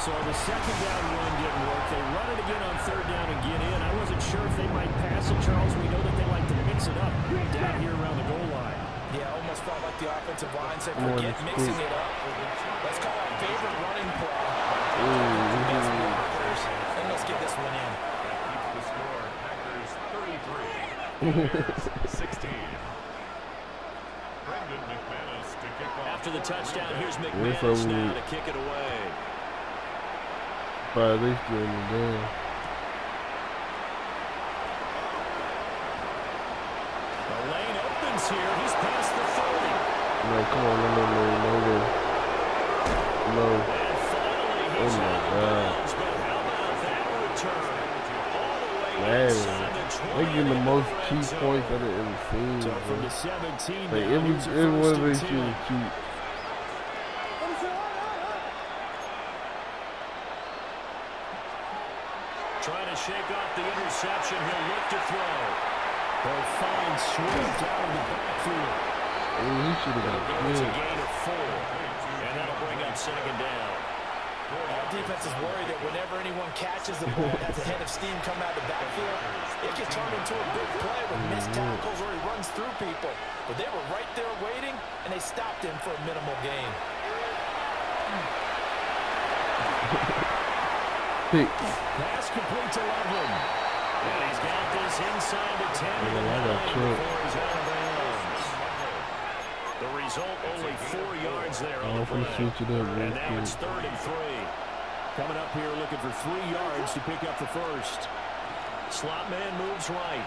So the second down run didn't work. They run it again on 3rd down and get in. I wasn't sure if they might pass it, Charles. We know that they like to mix it up down here around the goal line. Yeah, almost felt like the offensive line said, forget mixing it up. Let's call our favorite running play. And let's get this one in. Keeps the score. Packers 33. 16. Brendan McManus to kick off. After the touchdown, here's McManus now to kick it away. They still in the game. The lane opens here. He's past the 30. No, come on, no. And finally, he's Oh my God. but how about that return? All the way Man, inside the they getting the 20 most red cheap zone. points that I've ever seen. So from Bro. the 17, Like, now here's a every one of they first and shit 10. is cheap. Trying to shake off the interception. He'll look to throw. They'll find Swift out of the backfield. He should have got It's a good. gain of 4. And that'll bring up 2nd down. Our defense is worried that whenever anyone catches the ball and has a head of steam come out of the backfield, it can turn into a big play with missed tackles or he runs through people. But they were right there waiting, and they stopped him for a minimal gain. Pick. Pass complete to Loveland. And he's got this inside the 10 to the 9 before he's out of bounds. The result, only 4 yards there on the play. And now it's 3rd and 3. Coming up here looking for 3 yards to pick up the first. Slot man moves right.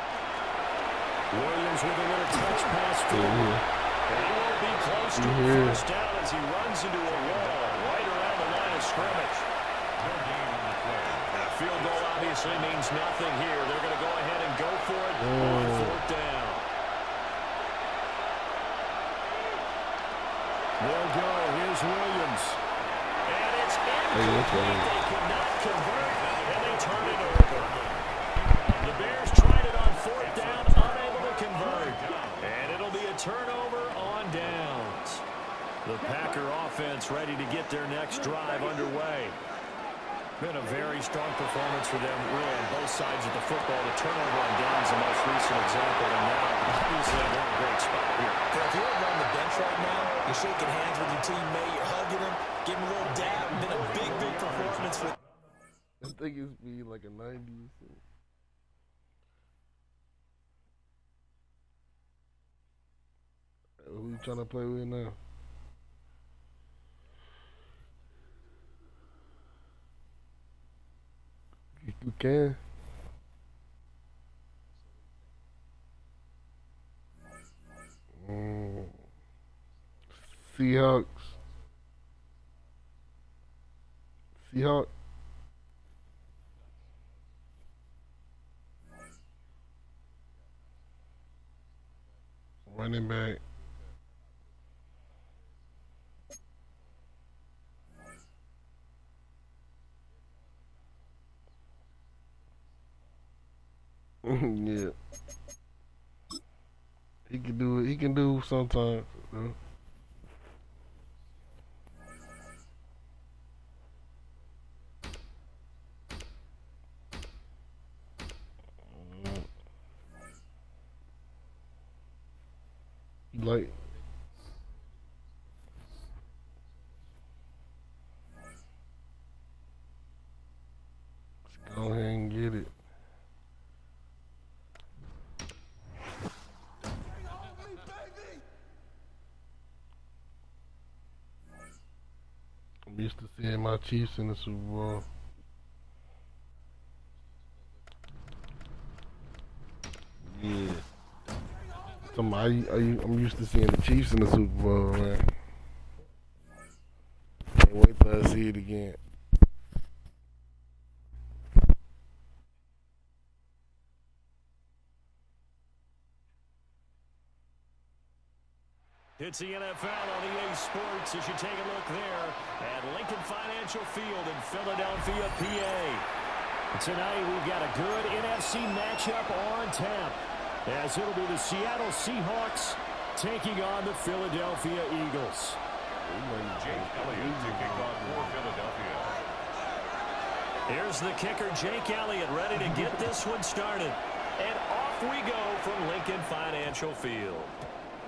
Williams with a little touch pass through. And he won't be close to the first down as he runs into a wall right around the line of scrimmage. No gain on the play. And a field goal obviously means nothing here. They're going to go ahead and go for it on 4th down. They'll go. Here's Williams. And it's incomplete. They could not convert, and they turn it over. The Bears tried it on 4th down, unable to convert. And it'll be a turnover on downs. The Packer offense ready to get their next drive underway. Been a very strong performance for them, really, on both sides of the football. The turnover on downs, the most recent example, and now obviously they're in a great spot here. If you're over on the bench right now, you're shaking hands with your teammate, you're hugging him, giving him a little dab. Been a big performance for. I think it's be like a 90s. Who you trying to play with now? You can. Seahawks. Running back. Yeah. He can do it. He can do sometimes. Though. Like. Let's go ahead and get it. I'm used to seeing my Chiefs in the Super Bowl. Yeah. I'm used to seeing the Chiefs in the Super Bowl, man. Can't wait till I see it again. It's the NFL on EA Sports as you take a look there at Lincoln Financial Field in Philadelphia, PA. Tonight we've got a good NFC matchup on tap, as it'll be the Seattle Seahawks taking on the Philadelphia Eagles. Jake Elliott to kick off for Philadelphia. Here's the kicker, Jake Elliott, ready to get this one started. And off we go from Lincoln Financial Field.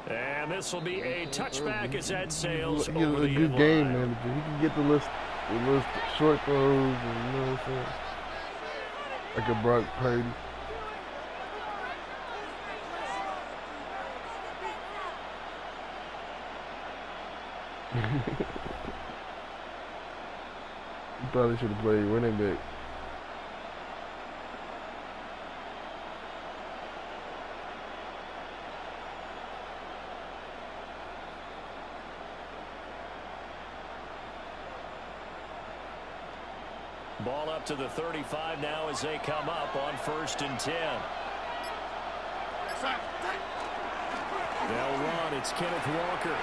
And this will be a touchback as that sails He's over a the good end game line. manager. He can get the list short throws, and you know what I'm saying? Like a Brock Purdy. You probably should have played running back. Ball up to the 35 now as they come up on 1st and 10. They'll run. It's Kenneth Walker.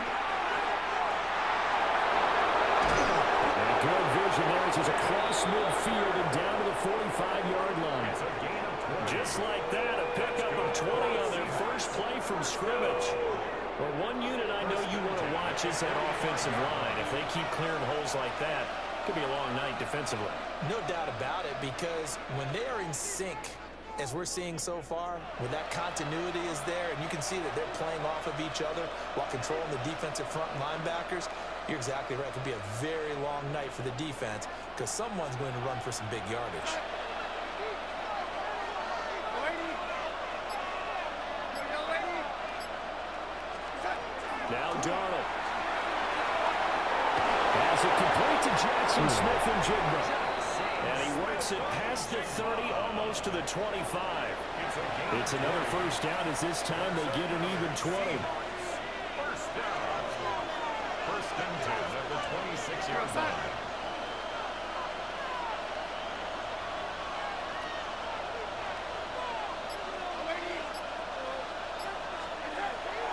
And good vision there as he's across midfield and down to the 45-yard line. Just like that, a pickup of 20 on their first play from scrimmage. Well, one unit I know you want to watch is that offensive line. If they keep clearing holes like that, it could be a long night defensively. No doubt about it, because when they are in sync, as we're seeing so far, when that continuity is there, and you can see that they're playing off of each other while controlling the defensive front linebackers, you're exactly right. It could be a very long night for the defense, because someone's going to run for some big yardage. Now Darnold. As it complete to Jackson Smith and Jigba. And he works it past the 30, almost to the 25. It's another first down as this time they get an even 20. First down. 1st and 10 at the 26-yard line.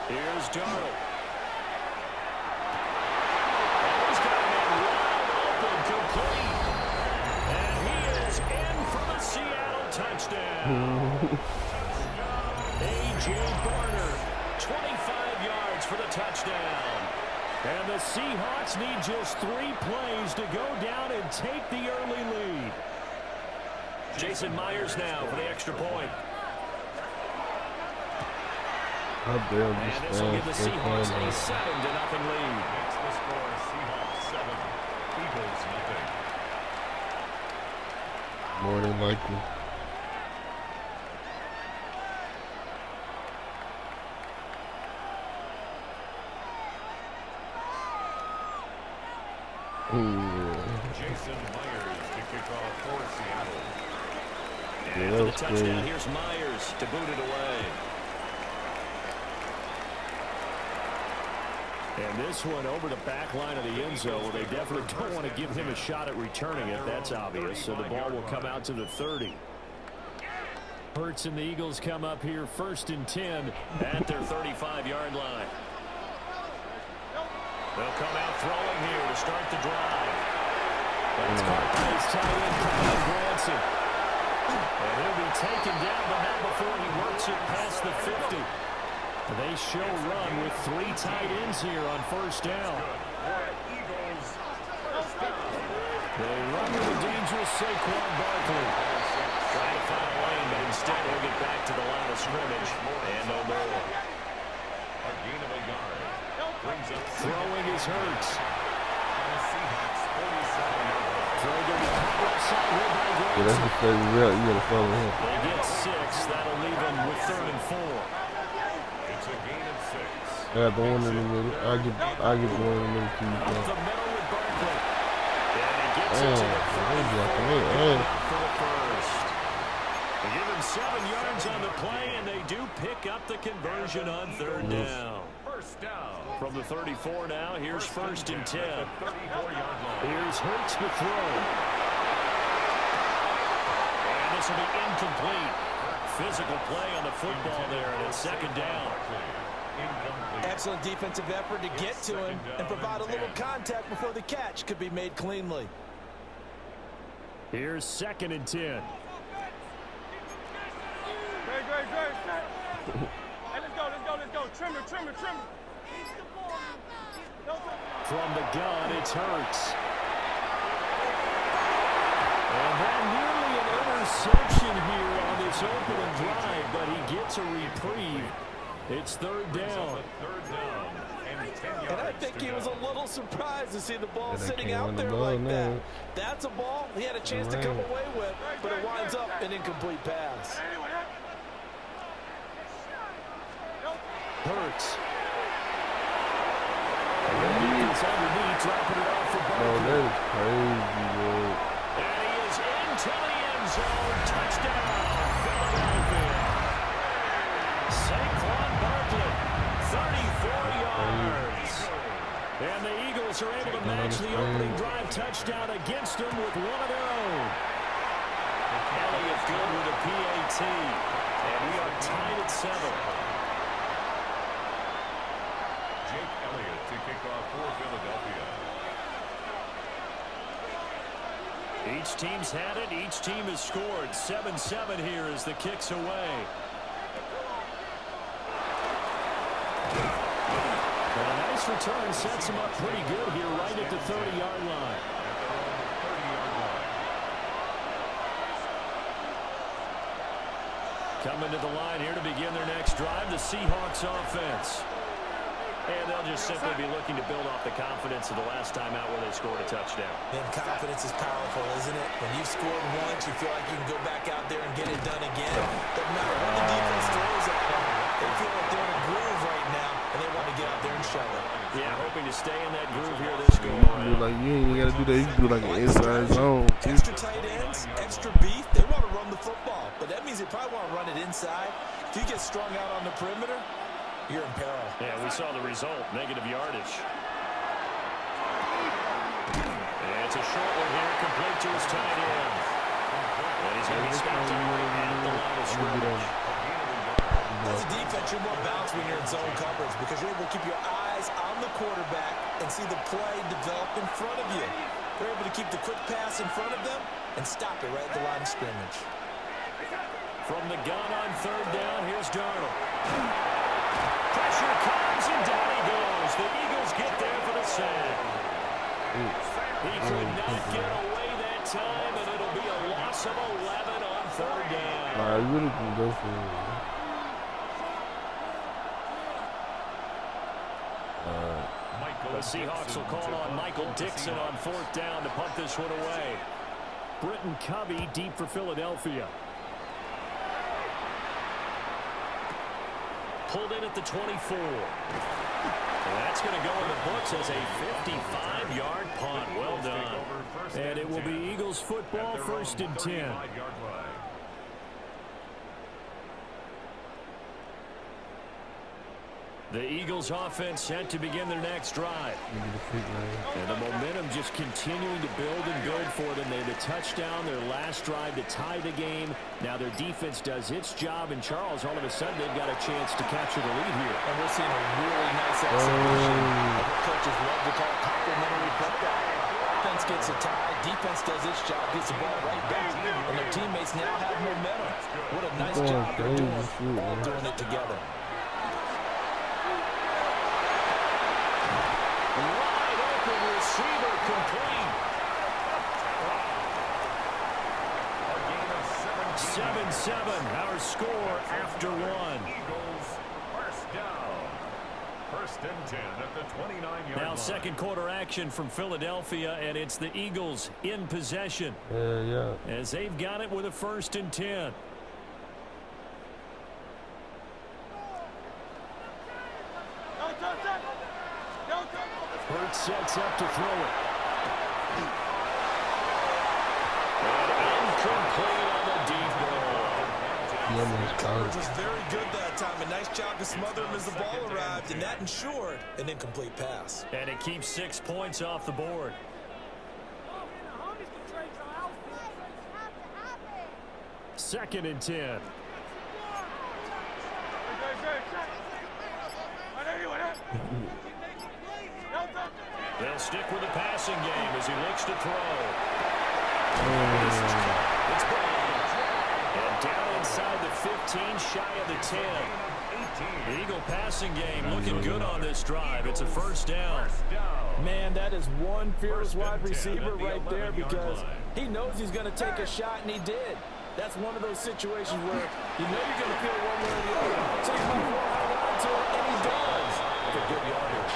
Here's Darnold. He's got a man wide open, complete. And he is in for the Seattle touchdown. A.J. Barner, 25 yards for the touchdown. And the Seahawks need just 3 plays to go down and take the early lead. Jason Myers now for the extra point. How damn And this this will give the fast. Seahawks a 7-0 lead. Makes the score Seahawks 7, Eagles nothing. More than likely. Jason Myers to kick off for Seattle. And Yeah, for the that's touchdown, crazy. here's Myers to boot it away. And this one over the back line of the end zone. Well, they definitely don't want to give him a shot at returning it. That's obvious. So the ball will come out to the 30. Hurts and the Eagles come up here 1st and 10 at their 35-yard line. They'll come out throwing here to start the drive. That's caught by his tight end, Kyle Granson. And he'll be taken down, but not before he works it past the 50. They show run with 3 tight ends here on 1st down. They run with a dangerous Saquon Barkley. Trying to find a lane, but instead he'll get back to the line of scrimmage and no more. A gain of a yard. Brings up Throwing is Hurts. the Seahawks 47-yard line. Throw to the left side here by Yeah, that's Granson. the favorite route. You gotta follow him. They get 6. That'll leave them with 3rd and 4. It's a gain of 6. I got the one in the middle. I get the one in the middle too. Up the middle with Barkley. And he gets it Damn, to the they 34 blocking me. for the first. They give him 7 yards on the play, and they do pick up the conversion on third down. First down. From the 34 now, here's first and 10. Here's Hurts to throw. And this will be incomplete. Physical play on the football there, and it's second down. Excellent defensive effort to get to him and provide a little contact before the catch could be made cleanly. Here's second and 10. Great. Hey, let's go. Trimmer. From the gun, it's Hurts. And that nearly an interception here on this opening drive, but he gets a reprieve. It's third down. And I think he was a little surprised to see the ball sitting out there like that. That's a ball he had a chance to come away with, but it winds up an incomplete pass. Hurts. It's underneath, dropping it off for Barkley. That is crazy, bro. And he is into the end zone. Touchdown, Philadelphia. Saquon Barkley, 34 yards. And the Eagles are able to match the opening drive touchdown against them with one of their own. Elliott good with a PAT. And we are tied at 7. Jake Elliott to kick off for Philadelphia. Each team's had it. Each team has scored. 7-7 here as the kick's away. And a nice return sets him up pretty good here right at the 30-yard line. Coming to the line here to begin their next drive, the Seahawks offense. And they'll just simply be looking to build off the confidence of the last time out where they scored a touchdown. And confidence is powerful, isn't it? When you've scored once, you feel like you can go back out there and get it done again. Doesn't matter what the defense throws at them. They feel like they're in a groove right now, and they want to get out there and show it. Yeah, hoping to stay in that groove here this go around. You ain't got to do that. You can do like an inside zone. Extra tight ends, extra beef, they want to run the football. But that means they probably want to run it inside. If you get strung out on the perimeter, you're in peril. Yeah, we saw the result, negative yardage. And it's a short one here, complete to his tight end. And he's going to be stopped at the line of scrimmage. As a defense, you're more balanced when you're in zone coverage because you're able to keep your eyes on the quarterback and see the play develop in front of you. You're able to keep the quick pass in front of them and stop it right at the line of scrimmage. From the gun on third down, here's Darnold. Pressure comes, and down he goes. The Eagles get there for the sack. He could not get away that time, and it'll be a loss of 11 on third down. I really can go for it. The Seahawks will call on Michael Dixon on fourth down to punt this one away. Britton Covey deep for Philadelphia. Pulled in at the 24. And that's going to go in the books as a 55-yard punt. Well done. And it will be Eagles football, first and 10. The Eagles offense set to begin their next drive. And the momentum just continuing to build and build for them. They had a touchdown their last drive to tie the game. Now their defense does its job, and Charles, all of a sudden, they've got a chance to capture the lead here. And we're seeing a really nice execution. Coaches love to call complimentary football. Offense gets a tie, defense does its job, gets the ball right back, and their teammates now have momentum. What a nice job they're doing, all doing it together. Wide open receiver complete. 7-7, our score after one. Eagles first down. First and 10 at the 29-yard line. Now second quarter action from Philadelphia, and it's the Eagles in possession. Yeah. As they've got it with a first and 10. Hurts sets up to throw it. And incomplete on the deep ball. Coverage was very good that time. A nice job to smother him as the ball arrived, and that ensured an incomplete pass. And it keeps 6 points off the board. Second and 10. They'll stick with the passing game as he looks to throw. It's gone. And down inside the 15, shy of the 10. The Eagle passing game looking good on this drive. It's a first down. Man, that is one fearless wide receiver right there because he knows he's going to take a shot, and he did. That's one of those situations where you know you're going to feel one way or the other. So he's going to hold on to it, and he does. For good yardage.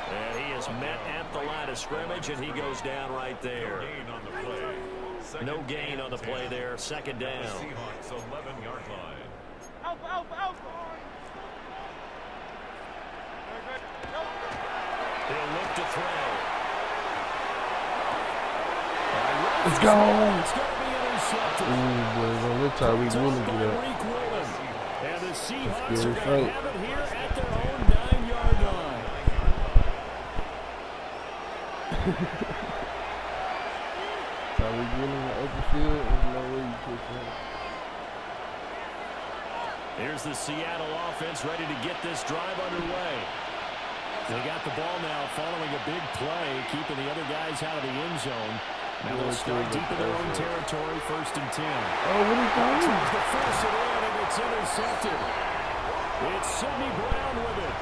And he is met at the line of scrimmage, and he goes down right there. No gain on the play there. Second down. Seahawks 11-yard line. He'll look to throw. Let's go. It's going to be intercepted. Ooh, boy, don't let Tyreek Woolen get up. And the Seahawks Scary are going fight. to have it here at their own 9-yard line. Tyreek Woolen in the open field. There's no way you catch him. Here's the Seattle offense ready to get this drive underway. They got the ball now following a big play, keeping the other guys out of the end zone. Now they'll start deep in their own territory, first and 10. Oh, what are you doing? Tries to force it in, and it's intercepted. It's Sidney Brown with it.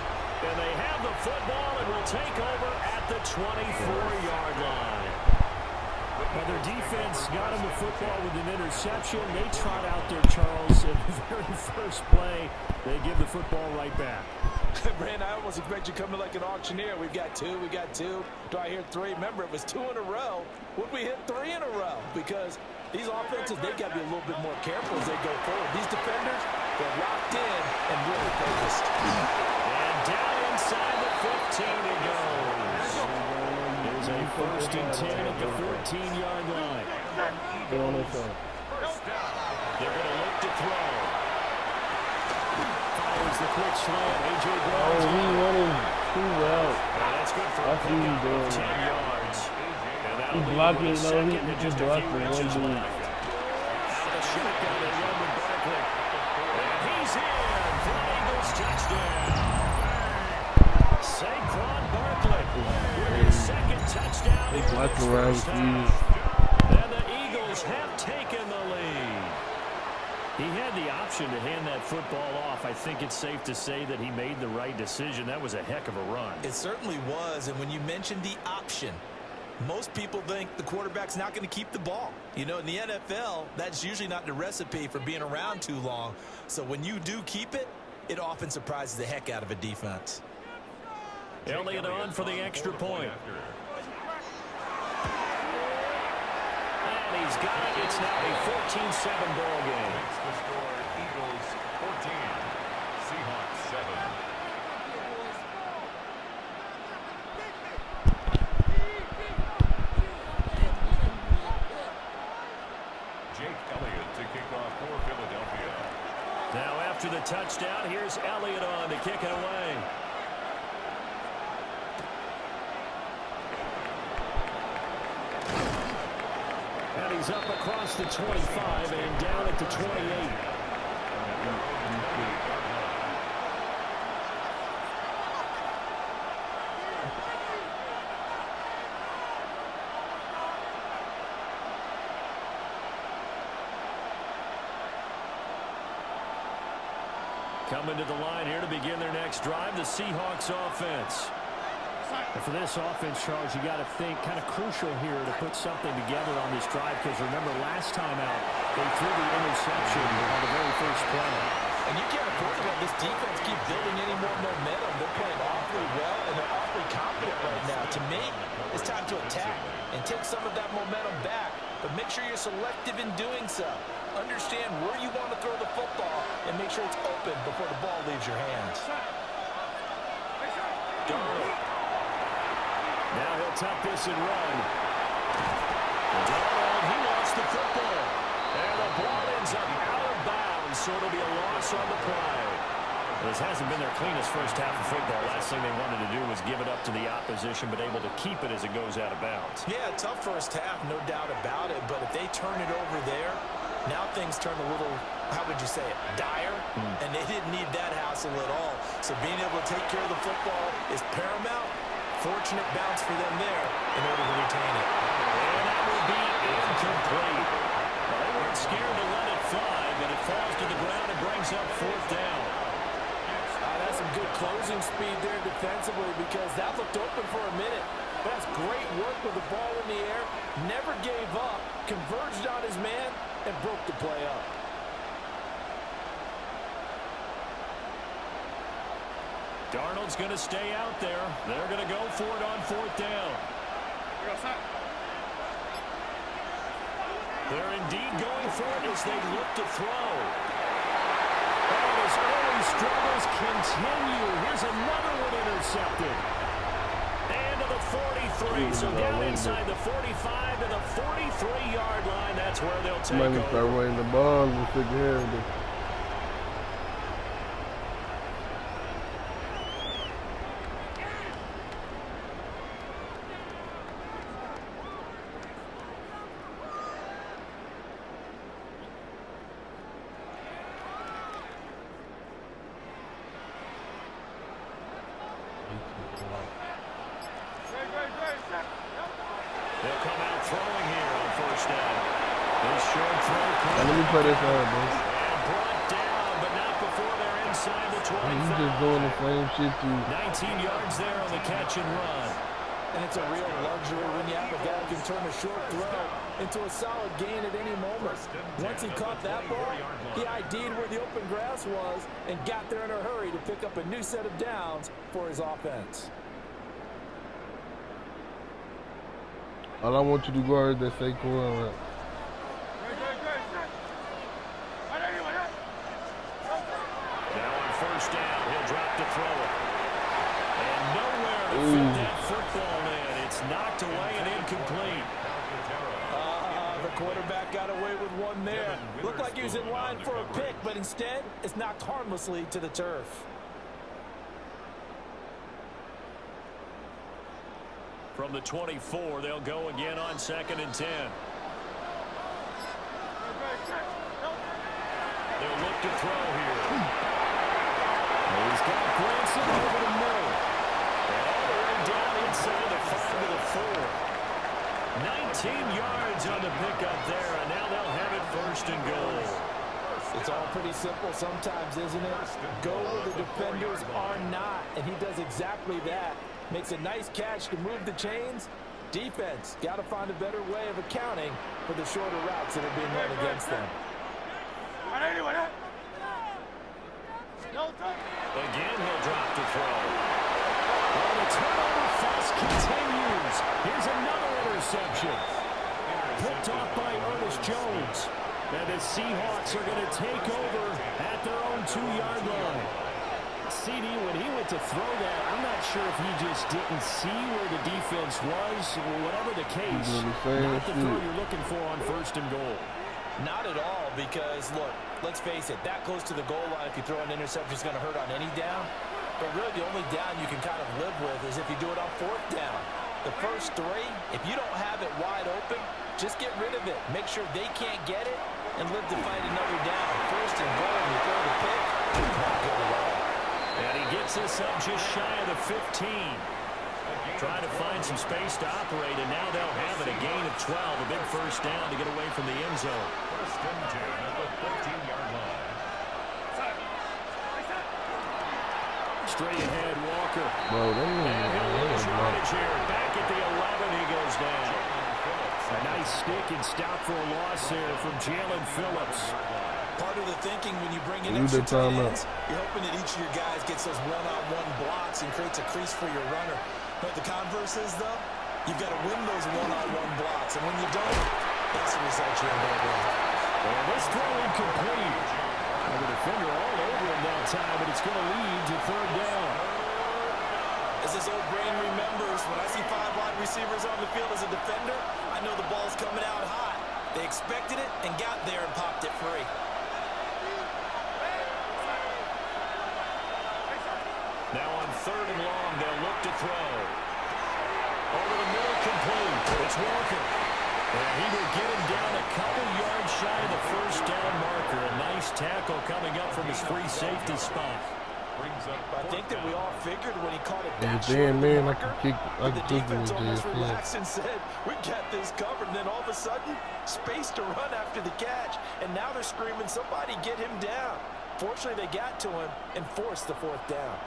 And they have the football and will take over at the 24-yard line. Now their defense got him the football with an interception. They trot out there, Charles, in the very first play. They give the football right back. Brand, I almost expect you coming like an auctioneer. We've got two. Do I hear three? Remember, it was 2 in a row. Would we hit 3 in a row? Because these offenses, they've got to be a little bit more careful as they go forward. These defenders, they're locked in and really focused. And down inside the 15 it goes. There's a first and 10 at the 14-yard line. Get on their side. They're going to look to throw. Fires the quick slant. A.J. Brown. Oh, he running too well. That's good for a pickup of 10 yards. He blocking, no, he just blocking one dude. Out of the shotgun, they run with Barkley. And he's in for an Eagles touchdown. Saquon Barkley with his second touchdown here in this first half. And the Eagles have taken the lead. He had the option to hand that football off. I think it's safe to say that he made the right decision. That was a heck of a run. It certainly was, and when you mentioned the option, most people think the quarterback's not going to keep the ball. You know, in the NFL, that's usually not the recipe for being around too long. So when you do keep it, it often surprises the heck out of a defense. Elliott on for the extra point. And he's got it. It's now a 14-7 ball game. The score, Eagles 14, Seahawks 7. Elliott to kick off for Philadelphia. Now after the touchdown, here's Elliott on to kick it away. And he's up across the 25 and down at the 28. Coming to the line here to begin their next drive, the Seahawks offense. And for this offense, Charles, you got to think kind of crucial here to put something together on this drive because remember last time out, they threw the interception on the very first play. And you can't afford to let this defense keep building any more momentum. They're playing awfully well, and they're awfully confident right now. To me, it's time to attack and take some of that momentum back. But make sure you're selective in doing so. Understand where you want to throw the football and make sure it's open before the ball leaves your hands. Darnold. Now he'll tuck this and run. Darnold, he lost the football. And the ball ends up out of bounds, sort of on the play. This hasn't been their cleanest first half of football. Last thing they wanted to do was give it up to the opposition, but able to keep it as it goes out of bounds. Yeah, tough first half, no doubt about it. But if they turn it over there, now things turn a little, how would you say it, dire? And they didn't need that hassle at all. So being able to take care of the football is paramount. Fortunate bounce for them there in order to retain it. And that will be incomplete. Well, they weren't scared to let it fly, but it falls to the ground and brings up fourth down. That's some good closing speed there defensively because that looked open for a minute. That's great work with the ball in the air. Never gave up, converged on his man, and broke the play up. Darnold's going to stay out there. They're going to go for it on fourth down. They're indeed going for it as they look to throw. And his early struggles continue. Here's another one intercepted. And to the 43. So down inside the 45 to the 43-yard line. That's where they'll take over. Might start running the ball and stick your hand in. They'll come out throwing here on first down. This short throw. Let me play this out, bro. And brought down, but not before they're inside the 25. He's just doing the same shit to 19 yards there on the catch and run. And it's a real luxury when you have a guy who can turn a short throw into a solid gain at any moment. Once he caught that ball, he ID'd where the open grass was and got there in a hurry to pick up a new set of downs for his offense. All I want you to go is that say cool and rap. Now on first down, he'll drop to throw it. And nowhere to fit that football in. It's knocked away and incomplete. The quarterback got away with one there. Looked like he was in line for a pick, but instead, it's knocked harmlessly to the turf. From the 24, they'll go again on 2nd and 10. They'll look to throw here. He's got Granson over the middle. All the way down inside the 5 to the 4. 19 yards on the pickup there, and now they'll have it first and goal. It's all pretty simple sometimes, isn't it? Go where the defenders are not, and he does exactly that. Makes a nice catch to move the chains. Defense, got to find a better way of accounting for the shorter routes that are being run against them. Again, he'll drop to throw. Well, the turnover fuss continues. Here's another interception. Picked off by Ernest Jones. And the Seahawks are going to take over at their own 2-yard line. CD, when he went to throw that, I'm not sure if he just didn't see where the defense was. Whatever the case, not the throw you're looking for on first and goal. Not at all, because, look, let's face it, that close to the goal line, if you throw an interception, is going to hurt on any down. But really, the only down you can kind of live with is if you do it on 4th down. The first 3, if you don't have it wide open, just get rid of it. Make sure they can't get it and live to fight another down. First and goal, and you throw the pick, not good at all. And he gets this up just shy of the 15. Trying to find some space to operate, and now they'll have it. A gain of 12, a big first down to get away from the end zone. First and 10 at the 14-yard line. Straight ahead, Walker. Bro, And he'll lose yardage here. Back at the 11, he goes down. A nice stick and stop for a loss there from Jalen Phillips. Part of the thinking when you bring in extra tight ends, you're hoping that each of your guys gets those one-on-one blocks and creates a crease for your runner. But the converse is, though, you've got to win those one-on-one blocks. And when you don't, that's the result you end up with. Well, this throw incomplete. The defender all over him that time, but it's going to lead to 3rd down. As this old brain remembers, when I see 5 wide receivers on the field as a defender, I know the ball's coming out hot. They expected it and got there and popped it free. Now on 3rd and long, they'll look to throw. Over the middle, complete. It's Walker. And he will get him down a couple yards shy of the first down marker. A nice tackle coming up from his free safety spot. I think that we all figured when he caught it Yeah, that damn, short man, I marker, can the kick defense with almost this. relaxed and said, we got this covered. And then all of a sudden, space to run after the catch. And now they're screaming, somebody get him down. Fortunately, they got to him and forced the 4th down.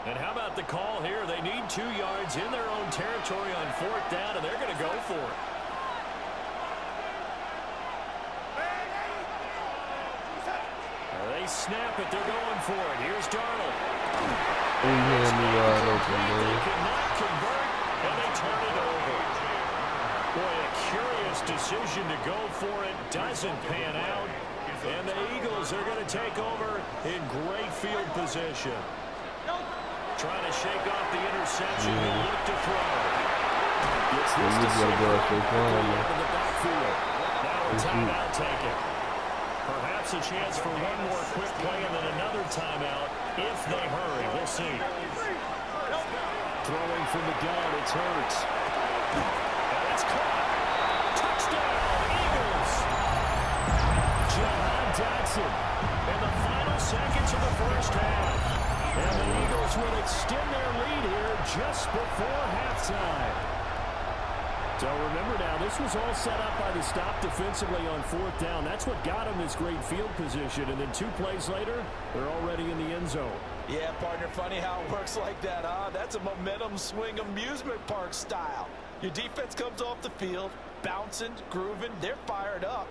And how about the call here? They need 2 yards in their own territory on 4th down, and they're going to go for it. They snap it. They're going for it. Here's Darnold. He had me wide open, They man. cannot convert, and they turn it over. Boy, a curious decision to go for it. Doesn't pan out. And the Eagles are going to take over in great field position. Trying to shake off the interception and look to throw. Gets this You gotta go out there playing, man. in the backfield. Now a timeout taken. Perhaps a chance for one more quick play and then another timeout if they hurry. We'll see. Throwing from the gun, it's Hurts. And it's caught. Touchdown, Eagles. Jahan Dotson in the final seconds of the first half. And the Eagles will extend their lead here just before halftime. So remember now, this was all set up by the stop defensively on 4th down. That's what got them this great field position. And then 2 plays later, they're already in the end zone. Yeah, partner, funny how it works like that, huh? That's a momentum swing amusement park style. Your defense comes off the field, bouncing, grooving, they're fired up.